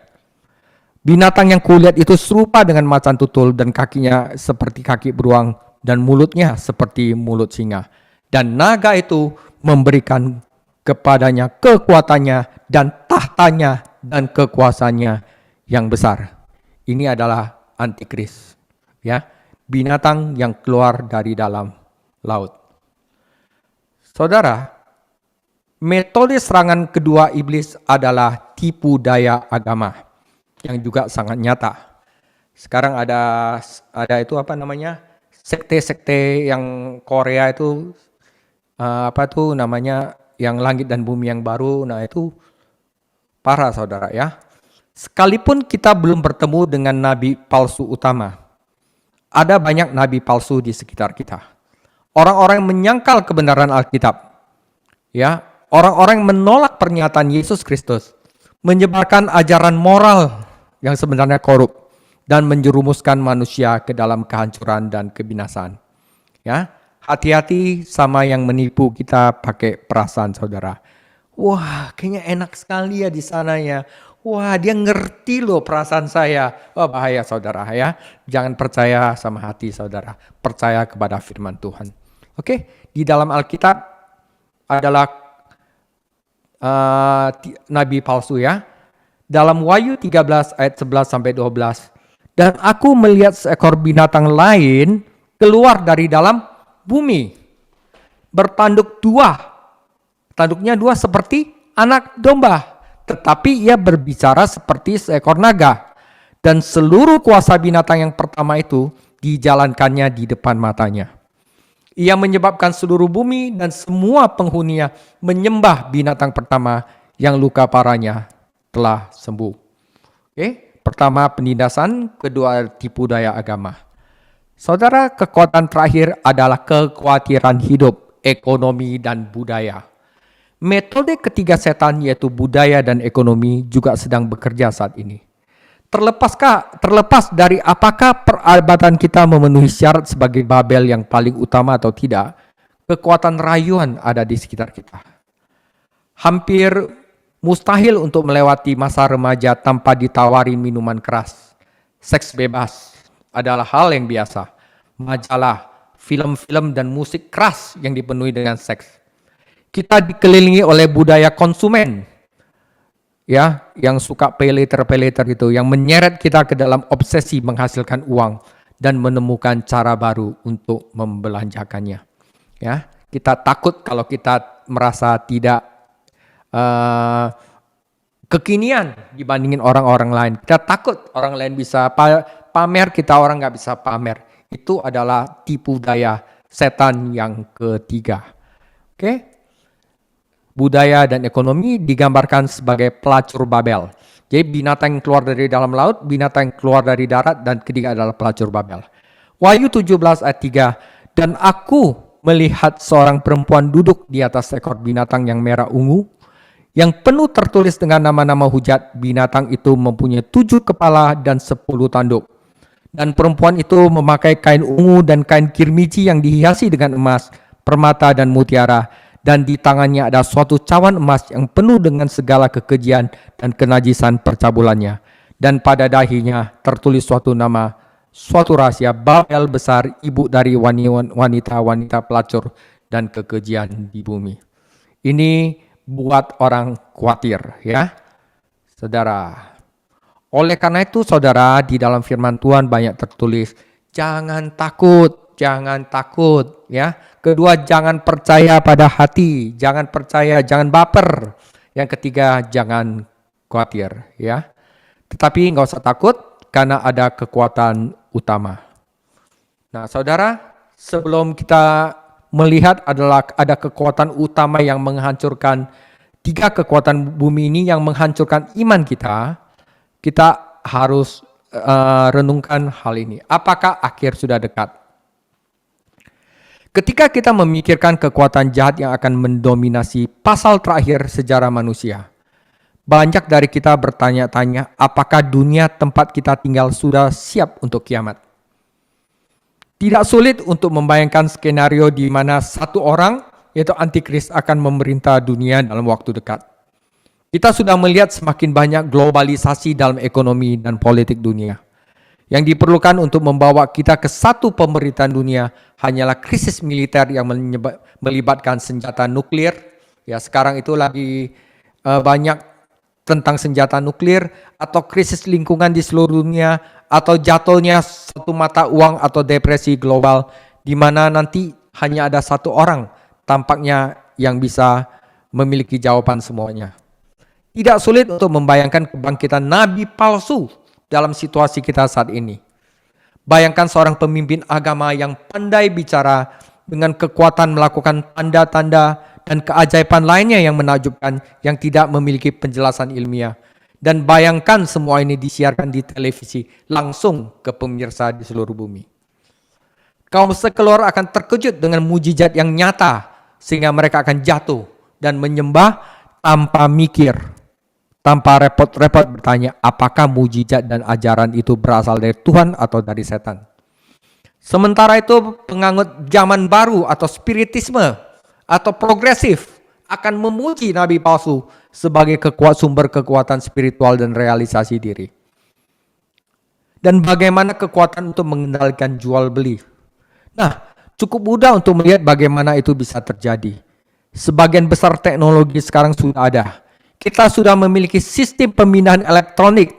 Binatang yang kulihat itu serupa dengan macan tutul dan kakinya seperti kaki beruang dan mulutnya seperti mulut singa. Dan naga itu memberikan kepadanya kekuatannya dan tahtanya dan kekuasaannya yang besar. Ini adalah antikris, ya, binatang yang keluar dari dalam laut. Saudara, metode serangan kedua iblis adalah tipu daya agama yang juga sangat nyata. Sekarang ada itu apa namanya? Sekte-sekte yang Korea itu yang langit dan bumi yang baru. Nah, itu parah, saudara, ya. Sekalipun kita belum bertemu dengan nabi palsu utama, ada banyak nabi palsu di sekitar kita. Orang-orang yang menyangkal kebenaran Alkitab, ya, orang-orang yang menolak pernyataan Yesus Kristus, menyebarkan ajaran moral yang sebenarnya korup dan menjerumuskan manusia ke dalam kehancuran dan kebinasaan. Ya, hati-hati sama yang menipu kita pakai perasaan, saudara. Wah, kayaknya enak sekali ya di sana ya. Wah, dia ngerti loh perasaan saya. Wah, bahaya, saudara, ya. Jangan percaya sama hati, saudara. Percaya kepada firman Tuhan. Oke, di dalam Alkitab adalah nabi palsu, ya. Dalam Wahyu 13 ayat 11 sampai 12. Dan aku melihat seekor binatang lain keluar dari dalam bumi. Bertanduk 2. Tanduknya 2 seperti anak domba. Tetapi ia berbicara seperti seekor naga. Dan seluruh kuasa binatang yang pertama itu dijalankannya di depan matanya. Ia menyebabkan seluruh bumi dan semua penghuninya menyembah binatang pertama yang luka parahnya telah sembuh. Oke, pertama penindasan, kedua tipu daya agama. Saudara, kekuatan terakhir adalah kekhawatiran hidup, ekonomi, dan budaya. Metode ketiga setan yaitu budaya dan ekonomi juga sedang bekerja saat ini. Terlepas dari apakah perabatan kita memenuhi syarat sebagai Babel yang paling utama atau tidak, kekuatan rayuan ada di sekitar kita. Hampir mustahil untuk melewati masa remaja tanpa ditawari minuman keras. Seks bebas adalah hal yang biasa. Majalah, film-film, dan musik keras yang dipenuhi dengan seks. Kita dikelilingi oleh budaya konsumen, ya, yang suka pay later itu, yang menyeret kita ke dalam obsesi menghasilkan uang dan menemukan cara baru untuk membelanjakannya. Ya, kita takut kalau kita merasa kekinian dibandingin orang-orang lain. Kita takut orang lain bisa pamer, kita orang nggak bisa pamer. Itu adalah tipu daya setan yang ketiga. Oke? Budaya dan ekonomi digambarkan sebagai pelacur Babel. Jadi binatang yang keluar dari dalam laut, binatang yang keluar dari darat, dan ketiga adalah pelacur Babel. Wahyu 17 ayat 3, dan aku melihat seorang perempuan duduk di atas ekor binatang yang merah ungu, yang penuh tertulis dengan nama-nama hujat. Binatang itu mempunyai 7 kepala dan 10 tanduk. Dan perempuan itu memakai kain ungu dan kain kirmizi yang dihiasi dengan emas, permata dan mutiara. Dan di tangannya ada suatu cawan emas yang penuh dengan segala kekejian dan kenajisan percabulannya. Dan pada dahinya tertulis suatu nama, suatu rahasia, Babel besar, ibu dari wanita-wanita pelacur dan kekejian di bumi. Ini buat orang khawatir, ya, saudara. Oleh karena itu, saudara, di dalam firman Tuhan banyak tertulis, jangan takut, ya. Kedua, jangan percaya pada hati, jangan percaya, jangan baper. Yang ketiga, jangan khawatir, ya. Tetapi nggak usah takut karena ada kekuatan utama. Nah, saudara, sebelum kita melihat ada kekuatan utama yang menghancurkan 3 kekuatan bumi ini yang menghancurkan iman kita, kita harus renungkan hal ini. Apakah akhir sudah dekat? Ketika kita memikirkan kekuatan jahat yang akan mendominasi pasal terakhir sejarah manusia, banyak dari kita bertanya-tanya apakah dunia tempat kita tinggal sudah siap untuk kiamat. Tidak sulit untuk membayangkan skenario di mana satu orang, yaitu Antikris, akan memerintah dunia dalam waktu dekat. Kita sudah melihat semakin banyak globalisasi dalam ekonomi dan politik dunia. Yang diperlukan untuk membawa kita ke satu pemerintahan dunia hanyalah krisis militer yang melibatkan senjata nuklir. Ya, sekarang itu lagi banyak tentang senjata nuklir, atau krisis lingkungan di seluruh dunia, atau jatuhnya satu mata uang atau depresi global, di mana nanti hanya ada satu orang tampaknya yang bisa memiliki jawaban semuanya. Tidak sulit untuk membayangkan kebangkitan nabi palsu dalam situasi kita saat ini. Bayangkan seorang pemimpin agama yang pandai bicara dengan kekuatan melakukan tanda-tanda dan keajaiban lainnya yang menakjubkan yang tidak memiliki penjelasan ilmiah. Dan bayangkan semua ini disiarkan di televisi langsung ke pemirsa di seluruh bumi. Kaum sekelor akan terkejut dengan mujizat yang nyata sehingga mereka akan jatuh dan menyembah tanpa mikir. Tanpa repot-repot bertanya apakah mujizat dan ajaran itu berasal dari Tuhan atau dari setan. Sementara itu penganut zaman baru atau spiritisme atau progresif akan memuji nabi palsu sebagai sumber kekuatan spiritual dan realisasi diri. Dan bagaimana kekuatan untuk mengendalikan jual beli. Nah, cukup mudah untuk melihat bagaimana itu bisa terjadi. Sebagian besar teknologi sekarang sudah ada. Kita sudah memiliki sistem pemindahan elektronik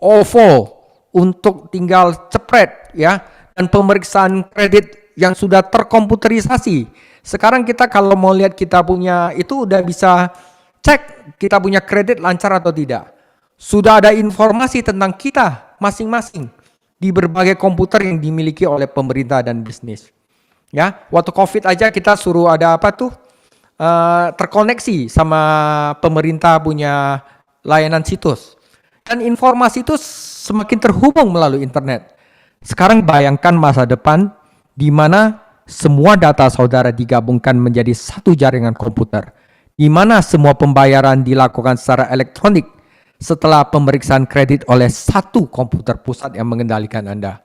OVO untuk tinggal cepret, ya, dan pemeriksaan kredit yang sudah terkomputerisasi. Sekarang kita kalau mau lihat kita punya itu udah bisa cek kita punya kredit lancar atau tidak. Sudah ada informasi tentang kita masing-masing di berbagai komputer yang dimiliki oleh pemerintah dan bisnis. Ya, waktu Covid aja kita suruh ada apa tuh? Terkoneksi sama pemerintah punya layanan situs. Dan informasi itu semakin terhubung melalui internet. Sekarang bayangkan masa depan di mana semua data saudara digabungkan menjadi satu jaringan komputer, di mana semua pembayaran dilakukan secara elektronik setelah pemeriksaan kredit oleh satu komputer pusat yang mengendalikan Anda.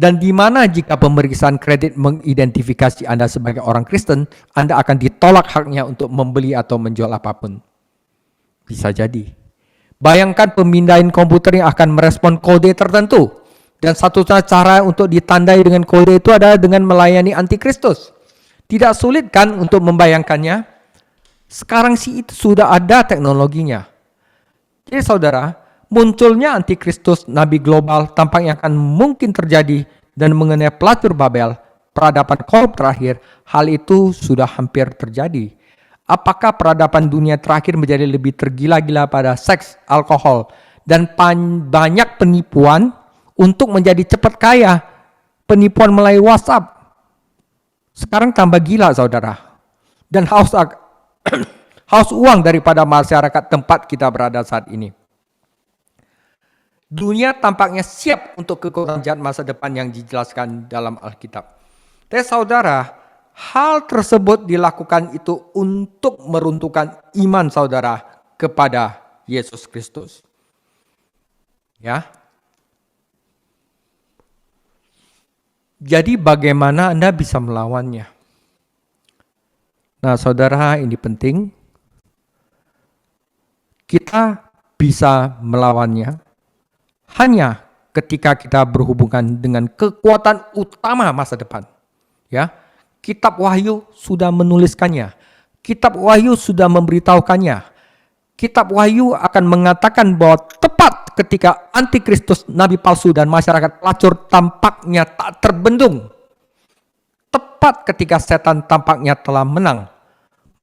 Dan di mana jika pemeriksaan kredit mengidentifikasi Anda sebagai orang Kristen, Anda akan ditolak haknya untuk membeli atau menjual apapun. Bisa jadi. Bayangkan pemindahan komputer yang akan merespon kode tertentu. Dan satu cara untuk ditandai dengan kode itu adalah dengan melayani antikristus. Tidak sulit kan untuk membayangkannya? Sekarang sih itu sudah ada teknologinya. Jadi saudara, munculnya antikristus nabi global tampaknya akan mungkin terjadi dan mengenai pelacur Babel, peradaban korup terakhir, hal itu sudah hampir terjadi. Apakah peradaban dunia terakhir menjadi lebih tergila-gila pada seks, alkohol, dan banyak penipuan untuk menjadi cepat kaya? Penipuan melalui WhatsApp. Sekarang tambah gila, saudara. Dan haus uang daripada masyarakat tempat kita berada saat ini. Dunia tampaknya siap untuk kekuatan jahat masa depan yang dijelaskan dalam Alkitab. Tapi saudara, hal tersebut dilakukan itu untuk meruntuhkan iman saudara kepada Yesus Kristus. Ya. Jadi bagaimana Anda bisa melawannya? Nah, saudara, ini penting. Kita bisa melawannya hanya ketika kita berhubungan dengan kekuatan utama masa depan. Ya, Kitab Wahyu sudah menuliskannya. Kitab Wahyu sudah memberitahukannya. Kitab Wahyu akan mengatakan bahwa tepat ketika antikristus, nabi palsu, dan masyarakat pelacur tampaknya tak terbendung. Tepat ketika setan tampaknya telah menang,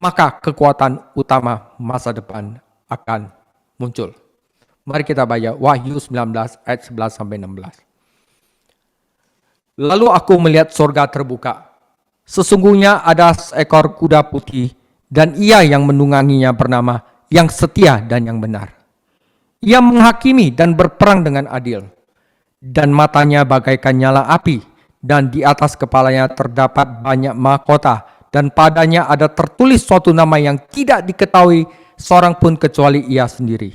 maka kekuatan utama masa depan akan muncul. Mari kita baca Wahyu 19 ayat 11-16. Lalu aku melihat surga terbuka. Sesungguhnya ada seekor kuda putih, dan ia yang menungganginya bernama yang setia dan yang benar. Ia menghakimi dan berperang dengan adil. Dan matanya bagaikan nyala api, dan di atas kepalanya terdapat banyak mahkota, dan padanya ada tertulis suatu nama yang tidak diketahui seorang pun kecuali ia sendiri.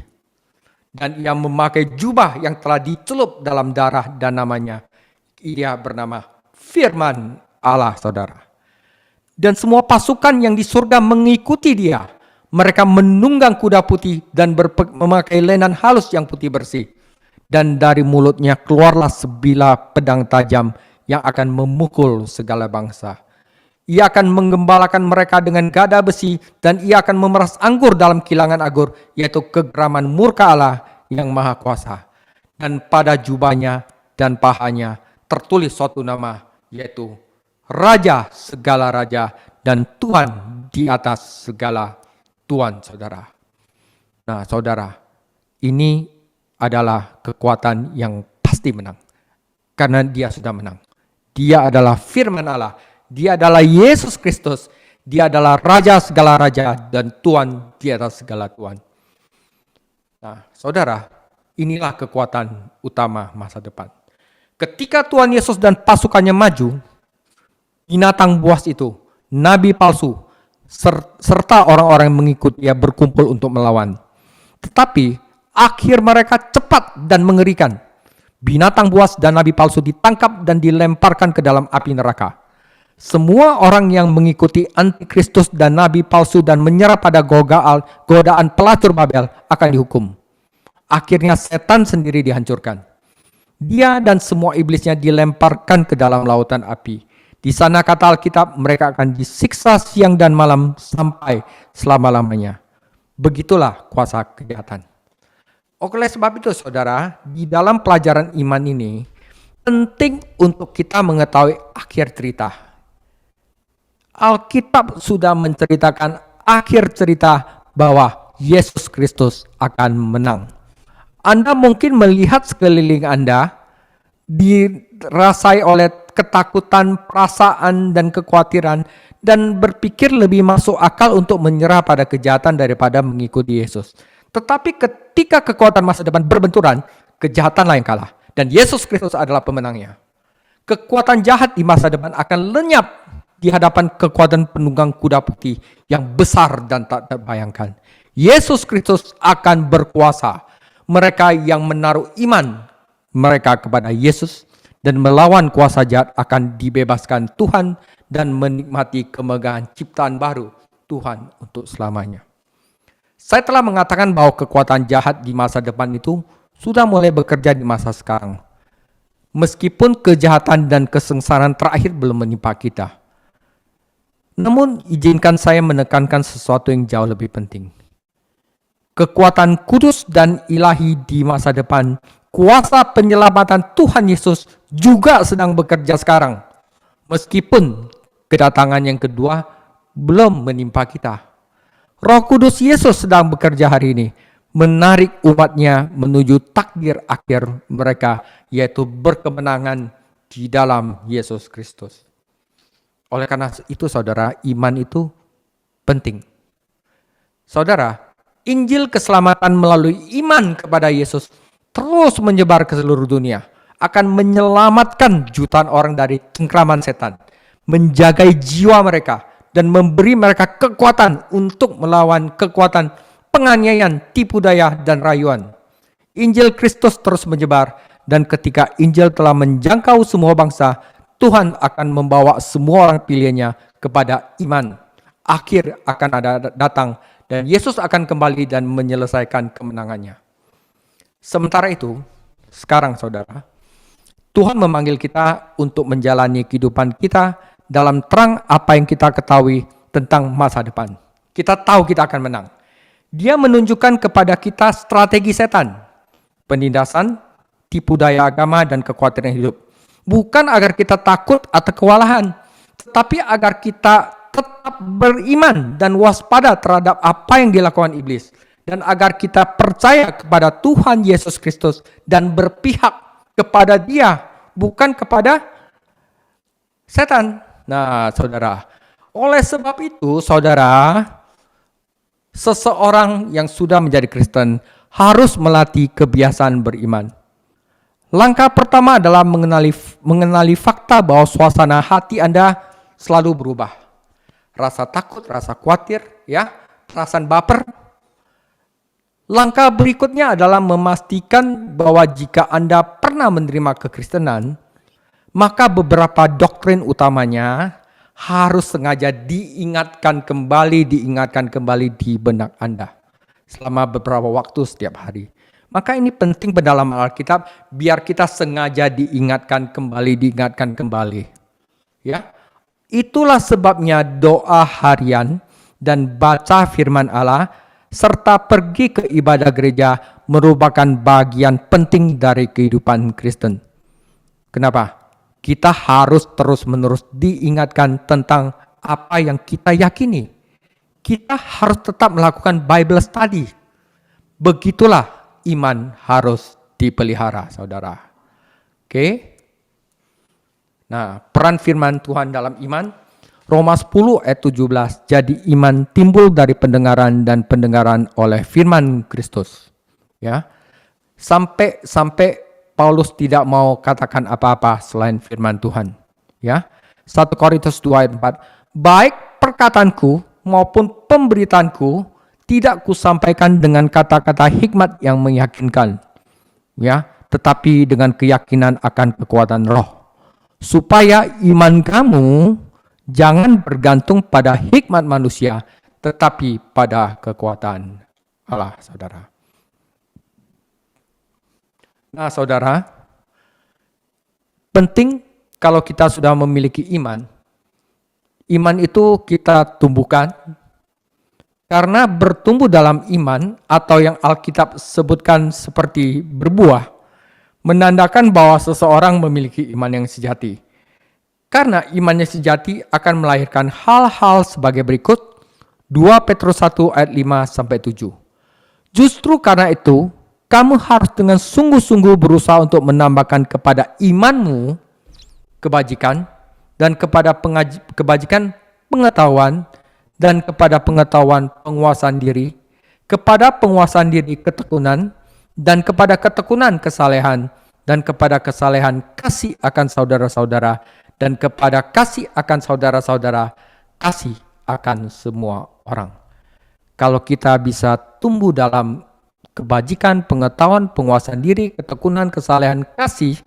Dan ia memakai jubah yang telah dicelup dalam darah, dan namanya, ia bernama Firman Allah, saudara. Dan semua pasukan yang di surga mengikuti dia. Mereka menunggang kuda putih dan memakai lenan halus yang putih bersih. Dan dari mulutnya keluarlah sebilah pedang tajam yang akan memukul segala bangsa. Ia akan menggembalakan mereka dengan gada besi, dan ia akan memeras anggur dalam kilangan anggur, yaitu kegeraman murka Allah yang maha kuasa. Dan pada jubahnya dan pahanya tertulis suatu nama, yaitu Raja segala raja dan Tuhan di atas segala Tuhan, saudara. Nah, saudara, ini adalah kekuatan yang pasti menang. Karena dia sudah menang. Dia adalah firman Allah. Dia adalah Yesus Kristus. Dia adalah Raja segala raja dan Tuhan di atas segala Tuhan. Nah, saudara, inilah kekuatan utama masa depan. Ketika Tuhan Yesus dan pasukannya maju, binatang buas itu, nabi palsu, serta orang-orang yang mengikut dia berkumpul untuk melawan. Tetapi akhir mereka cepat dan mengerikan. Binatang buas dan nabi palsu ditangkap dan dilemparkan ke dalam api neraka. Semua orang yang mengikuti antikristus dan nabi palsu dan menyerah pada godaan pelacur Babel akan dihukum. Akhirnya setan sendiri dihancurkan. Dia dan semua iblisnya dilemparkan ke dalam lautan api. Di sana kata Alkitab, mereka akan disiksa siang dan malam sampai selama-lamanya. Begitulah kuasa kejahatan. Oleh sebab itu, saudara, di dalam pelajaran iman ini, penting untuk kita mengetahui akhir cerita. Alkitab sudah menceritakan akhir cerita bahwa Yesus Kristus akan menang. Anda mungkin melihat sekeliling Anda dirasai oleh ketakutan, perasaan, dan kekhawatiran, dan berpikir lebih masuk akal untuk menyerah pada kejahatan daripada mengikuti Yesus. Tetapi ketika kekuatan masa depan berbenturan, kejahatanlah yang kalah. Dan Yesus Kristus adalah pemenangnya. Kekuatan jahat di masa depan akan lenyap di hadapan kekuatan penunggang kuda putih yang besar dan tak terbayangkan. Yesus Kristus akan berkuasa. Mereka yang menaruh iman mereka kepada Yesus dan melawan kuasa jahat akan dibebaskan Tuhan dan menikmati kemegahan ciptaan baru Tuhan untuk selamanya. Saya telah mengatakan bahwa kekuatan jahat di masa depan itu sudah mulai bekerja di masa sekarang. Meskipun kejahatan dan kesengsaraan terakhir belum menimpa kita. Namun izinkan saya menekankan sesuatu yang jauh lebih penting. Kekuatan kudus dan ilahi di masa depan, kuasa penyelamatan Tuhan Yesus juga sedang bekerja sekarang. Meskipun kedatangan yang kedua belum menimpa kita. Roh Kudus Yesus sedang bekerja hari ini, menarik umatnya menuju takdir akhir mereka, yaitu berkemenangan di dalam Yesus Kristus. Oleh karena itu saudara, iman itu penting. Saudara, Injil keselamatan melalui iman kepada Yesus terus menyebar ke seluruh dunia, akan menyelamatkan jutaan orang dari cengkraman setan, menjagai jiwa mereka, dan memberi mereka kekuatan untuk melawan kekuatan penganiayaan, tipu daya, dan rayuan. Injil Kristus terus menyebar, dan ketika Injil telah menjangkau semua bangsa, Tuhan akan membawa semua orang pilihannya kepada iman. Akhir akan datang, dan Yesus akan kembali dan menyelesaikan kemenangannya. Sementara itu, sekarang saudara, Tuhan memanggil kita untuk menjalani kehidupan kita dalam terang apa yang kita ketahui tentang masa depan. Kita tahu kita akan menang. Dia menunjukkan kepada kita strategi setan, penindasan, tipu daya agama, dan kekhawatiran hidup. Bukan agar kita takut atau kewalahan, tetapi agar kita tetap beriman dan waspada terhadap apa yang dilakukan iblis. Dan agar kita percaya kepada Tuhan Yesus Kristus dan berpihak kepada Dia, bukan kepada setan. Nah, saudara, oleh sebab itu, saudara, seseorang yang sudah menjadi Kristen harus melatih kebiasaan beriman. Langkah pertama adalah mengenali fakta bahwa suasana hati Anda selalu berubah. Rasa takut, rasa khawatir, perasaan baper. Langkah berikutnya adalah memastikan bahwa jika Anda pernah menerima kekristenan, maka beberapa doktrin utamanya harus sengaja diingatkan kembali di benak Anda selama beberapa waktu setiap hari. Maka ini penting pendalaman Alkitab, biar kita sengaja diingatkan kembali. Ya, itulah sebabnya doa harian dan baca firman Allah serta pergi ke ibadah gereja merupakan bagian penting dari kehidupan Kristen. Kenapa? Kita harus terus-menerus diingatkan tentang apa yang kita yakini. Kita harus tetap melakukan Bible study. Begitulah iman harus dipelihara, saudara. Oke? Nah, peran firman Tuhan dalam iman, Roma 10 ayat 17, jadi iman timbul dari pendengaran dan pendengaran oleh firman Kristus. Ya, sampai Paulus tidak mau katakan apa-apa selain firman Tuhan. Ya, 1 Korintus 2 ayat 4, baik perkataanku maupun pemberitaanku tidak kusampaikan dengan kata-kata hikmat yang meyakinkan, ya, tetapi dengan keyakinan akan kekuatan roh, supaya iman kamu jangan bergantung pada hikmat manusia, tetapi pada kekuatan Allah, saudara. Nah, saudara, penting kalau kita sudah memiliki iman itu kita tumbuhkan, karena bertumbuh dalam iman atau yang Alkitab sebutkan seperti berbuah, menandakan bahwa seseorang memiliki iman yang sejati. Karena imannya sejati akan melahirkan hal-hal sebagai berikut, 2 Petrus 1 ayat 5-7. Justru karena itu, kamu harus dengan sungguh-sungguh berusaha untuk menambahkan kepada imanmu kebajikan, dan kepada kebajikan pengetahuan, dan kepada pengetahuan penguasaan diri, kepada penguasaan diri ketekunan, dan kepada ketekunan kesalehan, dan kepada kesalehan kasih akan saudara-saudara, dan kepada kasih akan saudara-saudara, kasih akan semua orang. Kalau kita bisa tumbuh dalam kebajikan, pengetahuan, penguasaan diri, ketekunan, kesalehan, kasih,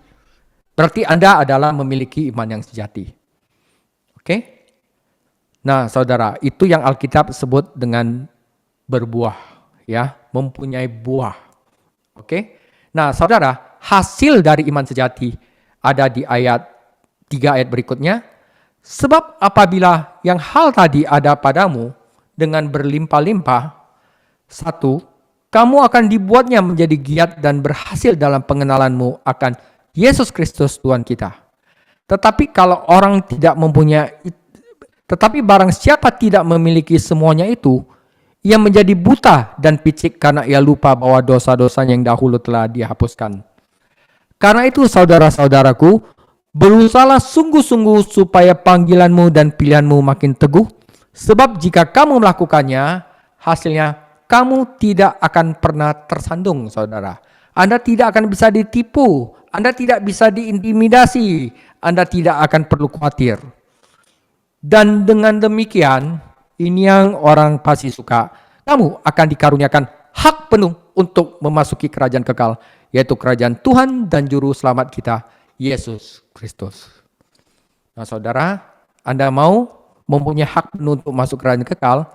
berarti Anda adalah memiliki iman yang sejati. Oke? Nah, saudara, itu yang Alkitab sebut dengan berbuah, ya, mempunyai buah. Oke? Nah, saudara, hasil dari iman sejati ada di ayat 3 ayat berikutnya. Sebab apabila yang hal tadi ada padamu dengan berlimpah-limpah, 1, kamu akan dibuatnya menjadi giat dan berhasil dalam pengenalanmu akan Yesus Kristus Tuhan kita. Tetapi barang siapa tidak memiliki semuanya itu Ia menjadi buta dan picik karena ia lupa bahwa dosa-dosanya yang dahulu telah dihapuskan. Karena itu saudara-saudaraku, berusahalah sungguh-sungguh supaya panggilanmu dan pilihanmu makin teguh, sebab jika kamu melakukannya, hasilnya kamu tidak akan pernah tersandung, saudara. Anda tidak akan bisa ditipu, Anda tidak bisa diintimidasi, Anda tidak akan perlu khawatir. Dan dengan demikian, ini yang orang pasti suka. Kamu akan dikaruniakan hak penuh untuk memasuki kerajaan kekal, yaitu kerajaan Tuhan dan Juru Selamat kita, Yesus Kristus. Nah saudara, Anda mau mempunyai hak penuh untuk masuk kerajaan kekal?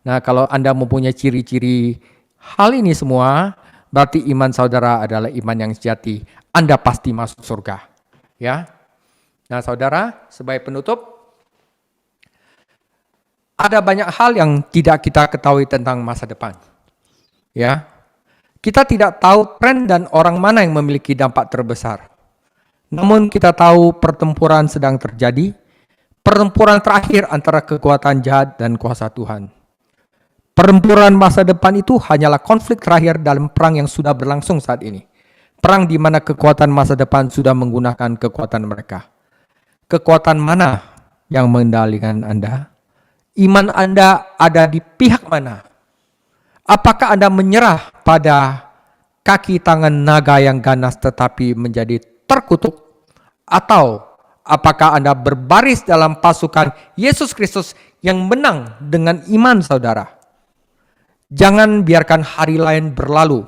Nah kalau Anda mempunyai ciri-ciri hal ini semua, berarti iman saudara adalah iman yang sejati. Anda pasti masuk surga. Ya. Nah saudara, sebagai penutup, ada banyak hal yang tidak kita ketahui tentang masa depan. Ya. Kita tidak tahu tren dan orang mana yang memiliki dampak terbesar. Namun kita tahu pertempuran sedang terjadi, pertempuran terakhir antara kekuatan jahat dan kuasa Tuhan. Pertempuran masa depan itu hanyalah konflik terakhir dalam perang yang sudah berlangsung saat ini. Perang di mana kekuatan masa depan sudah menggunakan kekuatan mereka. Kekuatan mana yang mengendalikan Anda? Iman Anda ada di pihak mana? Apakah Anda menyerah pada kaki tangan naga yang ganas tetapi menjadi terkutuk? Atau apakah Anda berbaris dalam pasukan Yesus Kristus yang menang dengan iman saudara? Jangan biarkan hari lain berlalu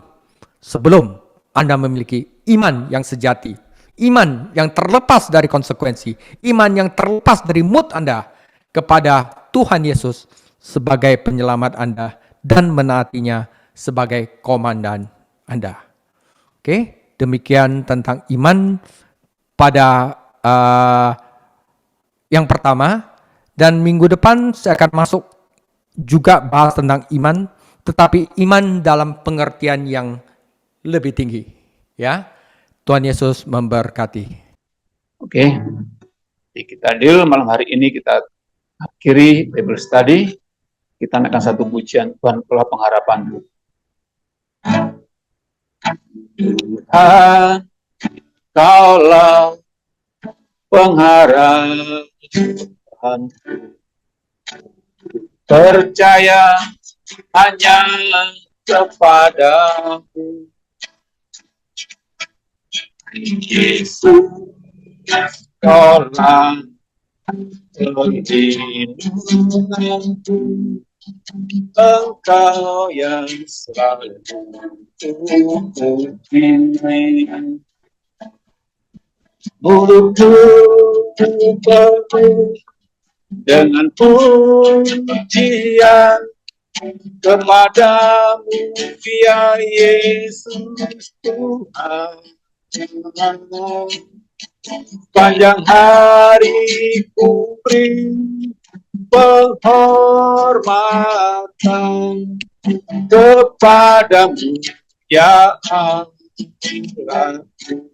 sebelum Anda memiliki iman yang sejati. Iman yang terlepas dari konsekuensi. Iman yang terlepas dari mood Anda kepada Tuhan Yesus sebagai penyelamat Anda dan menaatinya sebagai komandan Anda. Oke, demikian tentang iman pada yang pertama. Dan minggu depan saya akan masuk juga bahas tentang iman, tetapi iman dalam pengertian yang lebih tinggi. Ya, Tuhan Yesus memberkati. Oke, jadi kita deal malam hari ini kita akhiri Bible study. Kita naikkan satu pujian, Tuhan telah pengharapanku. Tuhan, Kaulah pengharapanku. Percaya hanya kepadamu. Yesus, Kaulah perlindunganku, Engkau yang selalu kupuji. Mulutku penuh dengan pujian kepadamu, ya Yesus Tuhan. Panjang hari ku beri penghormatan kepadamu, ya Allah.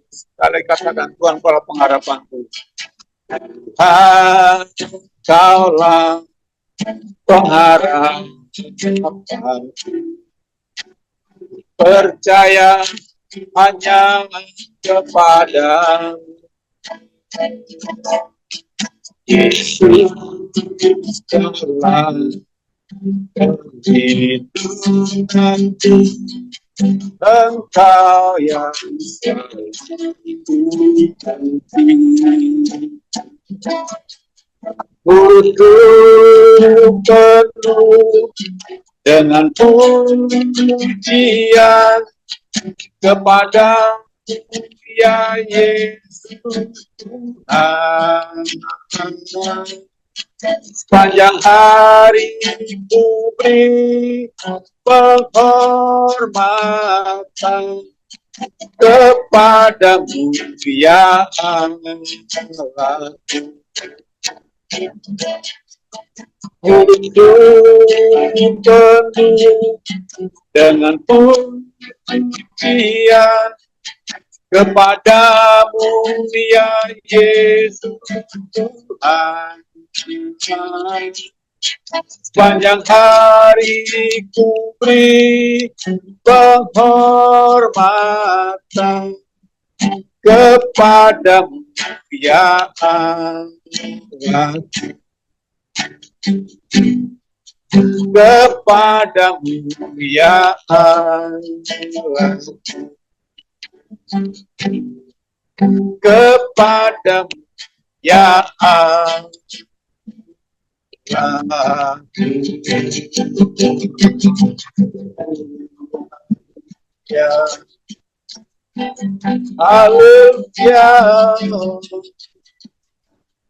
Sekali katakan, Tuhan Kaulah pengharapanku. Tuhan, Kaulah pengharapanku. Percaya hanya kepadamu. Yesus telah perlindunganku, Engkau yang selalu kupuji. Mulutku penuh dengan pujian kepadamu, ya Yesus Tuhan. Sepanjang hari ku beri penghormatan kepadamu, ya Allah. Hidup penuh dengan pujian kepadamu, ya Yesus Tuhan. Sepanjang hari ku beri penghormatan kepadamu ya Allah, kepadamu ya Allah, kepadamu ya Allah. Ya, haleluya,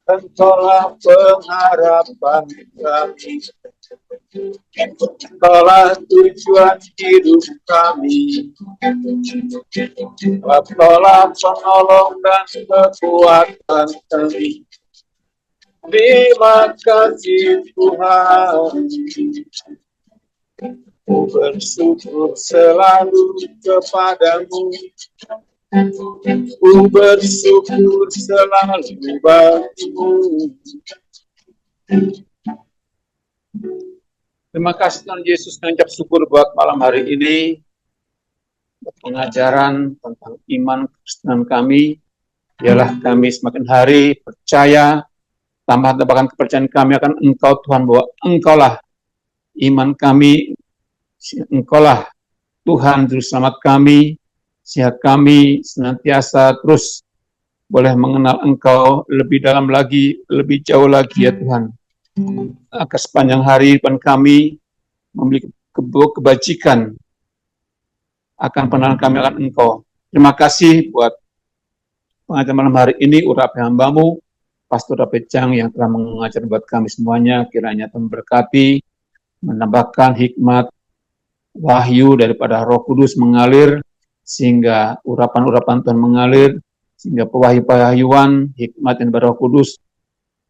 Engkaulah pengharapan kami, Engkaulah tujuan hidup kami, Engkaulah penolong dan kekuatan kami. Terima kasih Tuhan, ku bersyukur selalu kepadamu, ku bersyukur selalu bagimu. Terima kasih Tuhan Yesus, mengucap syukur buat malam hari ini, buat pengajaran tentang iman Kristen kami. Ialah kami semakin hari percaya, tambah-tambahkan kepercayaan kami akan Engkau Tuhan, bahwa Engkaulah iman kami, Engkaulah Tuhan Juru Selamat kami, sehingga kami senantiasa terus boleh mengenal Engkau lebih dalam lagi, lebih jauh lagi ya Tuhan. Agar sepanjang hari depan kami memiliki kebajikan akan pengenalan kami akan Engkau. Terima kasih buat pengajaran malam hari ini, urapi hamba-Mu, Pastor David Chang yang telah mengajar buat kami semuanya. Kiranya Tuhan berkati, menambahkan hikmat, wahyu daripada Roh Kudus mengalir, sehingga urapan-urapan Tuhan mengalir, sehingga pewahyu-pewahyuan, hikmat dan Roh Kudus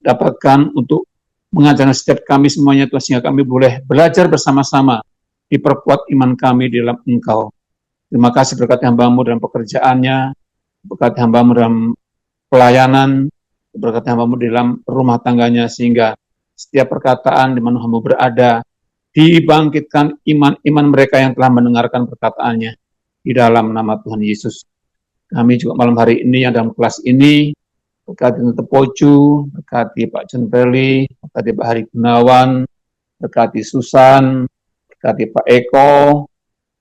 dapatkan untuk mengajarkan setiap kami semuanya Tuhan, sehingga kami boleh belajar bersama-sama, diperkuat iman kami di dalam Engkau. Terima kasih berkati hamba-Mu dalam pekerjaannya, berkati hamba-Mu dalam pelayanan, berkati hamba-Mu di dalam rumah tangganya, sehingga setiap perkataan di mana hamba berada, dibangkitkan iman-iman mereka yang telah mendengarkan perkataannya di dalam nama Tuhan Yesus. Kami juga malam hari ini yang dalam kelas ini, berkati Tante Pocu, berkati Pak John Perli, berkati Pak Hari Gunawan, berkati Susan, berkati Pak Eko,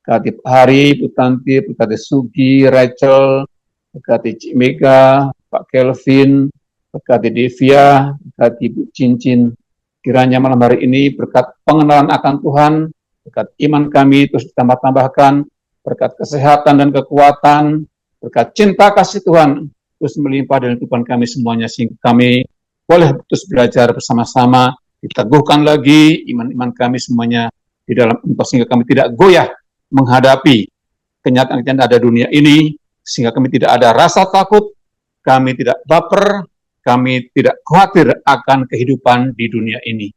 berkati Pak Hari, Bu Tanti, berkati Sugi, Rachel, berkati Cik Mega, Pak Kelvin, berkati Devia, berkati Bu Cincin. Kiranya malam hari ini berkat pengenalan akan Tuhan, berkat iman kami terus ditambah-tambahkan, berkat kesehatan dan kekuatan, berkat cinta kasih Tuhan terus melimpah dalam kehidupan kami semuanya, sehingga kami boleh terus belajar bersama-sama, diteguhkan lagi iman-iman kami semuanya di dalam Engkau, sehingga kami tidak goyah menghadapi kenyataan-kenyataan ada dunia ini, sehingga kami tidak ada rasa takut, kami tidak baper, kami tidak khawatir akan kehidupan di dunia ini.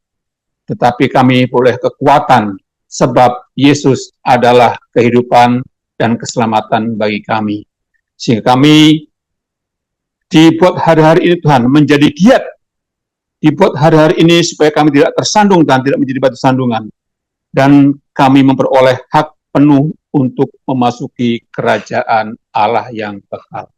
Tetapi kami boleh kekuatan, sebab Yesus adalah kehidupan dan keselamatan bagi kami. Sehingga kami dibuat hari-hari ini Tuhan menjadi giat, dibuat hari-hari ini supaya kami tidak tersandung dan tidak menjadi batu sandungan. Dan kami memperoleh hak penuh untuk memasuki kerajaan Allah yang kekal.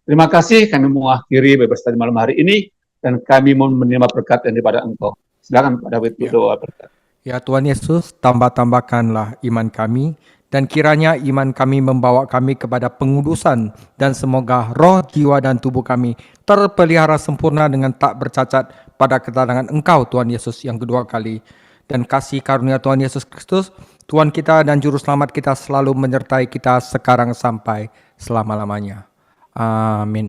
Terima kasih, kami mengakhiri bebas tadi malam hari ini, dan kami mau menerima berkat daripada Engkau. Silakan Pak David berdoa berkat. Ya Tuhan Yesus, tambah-tambahkanlah iman kami, dan kiranya iman kami membawa kami kepada pengudusan, dan semoga roh, jiwa, dan tubuh kami terpelihara sempurna dengan tak bercacat pada kedatangan Engkau, Tuhan Yesus, yang kedua kali. Dan kasih karunia Tuhan Yesus Kristus, Tuhan kita dan Juru Selamat kita selalu menyertai kita sekarang sampai selama-lamanya. Amin.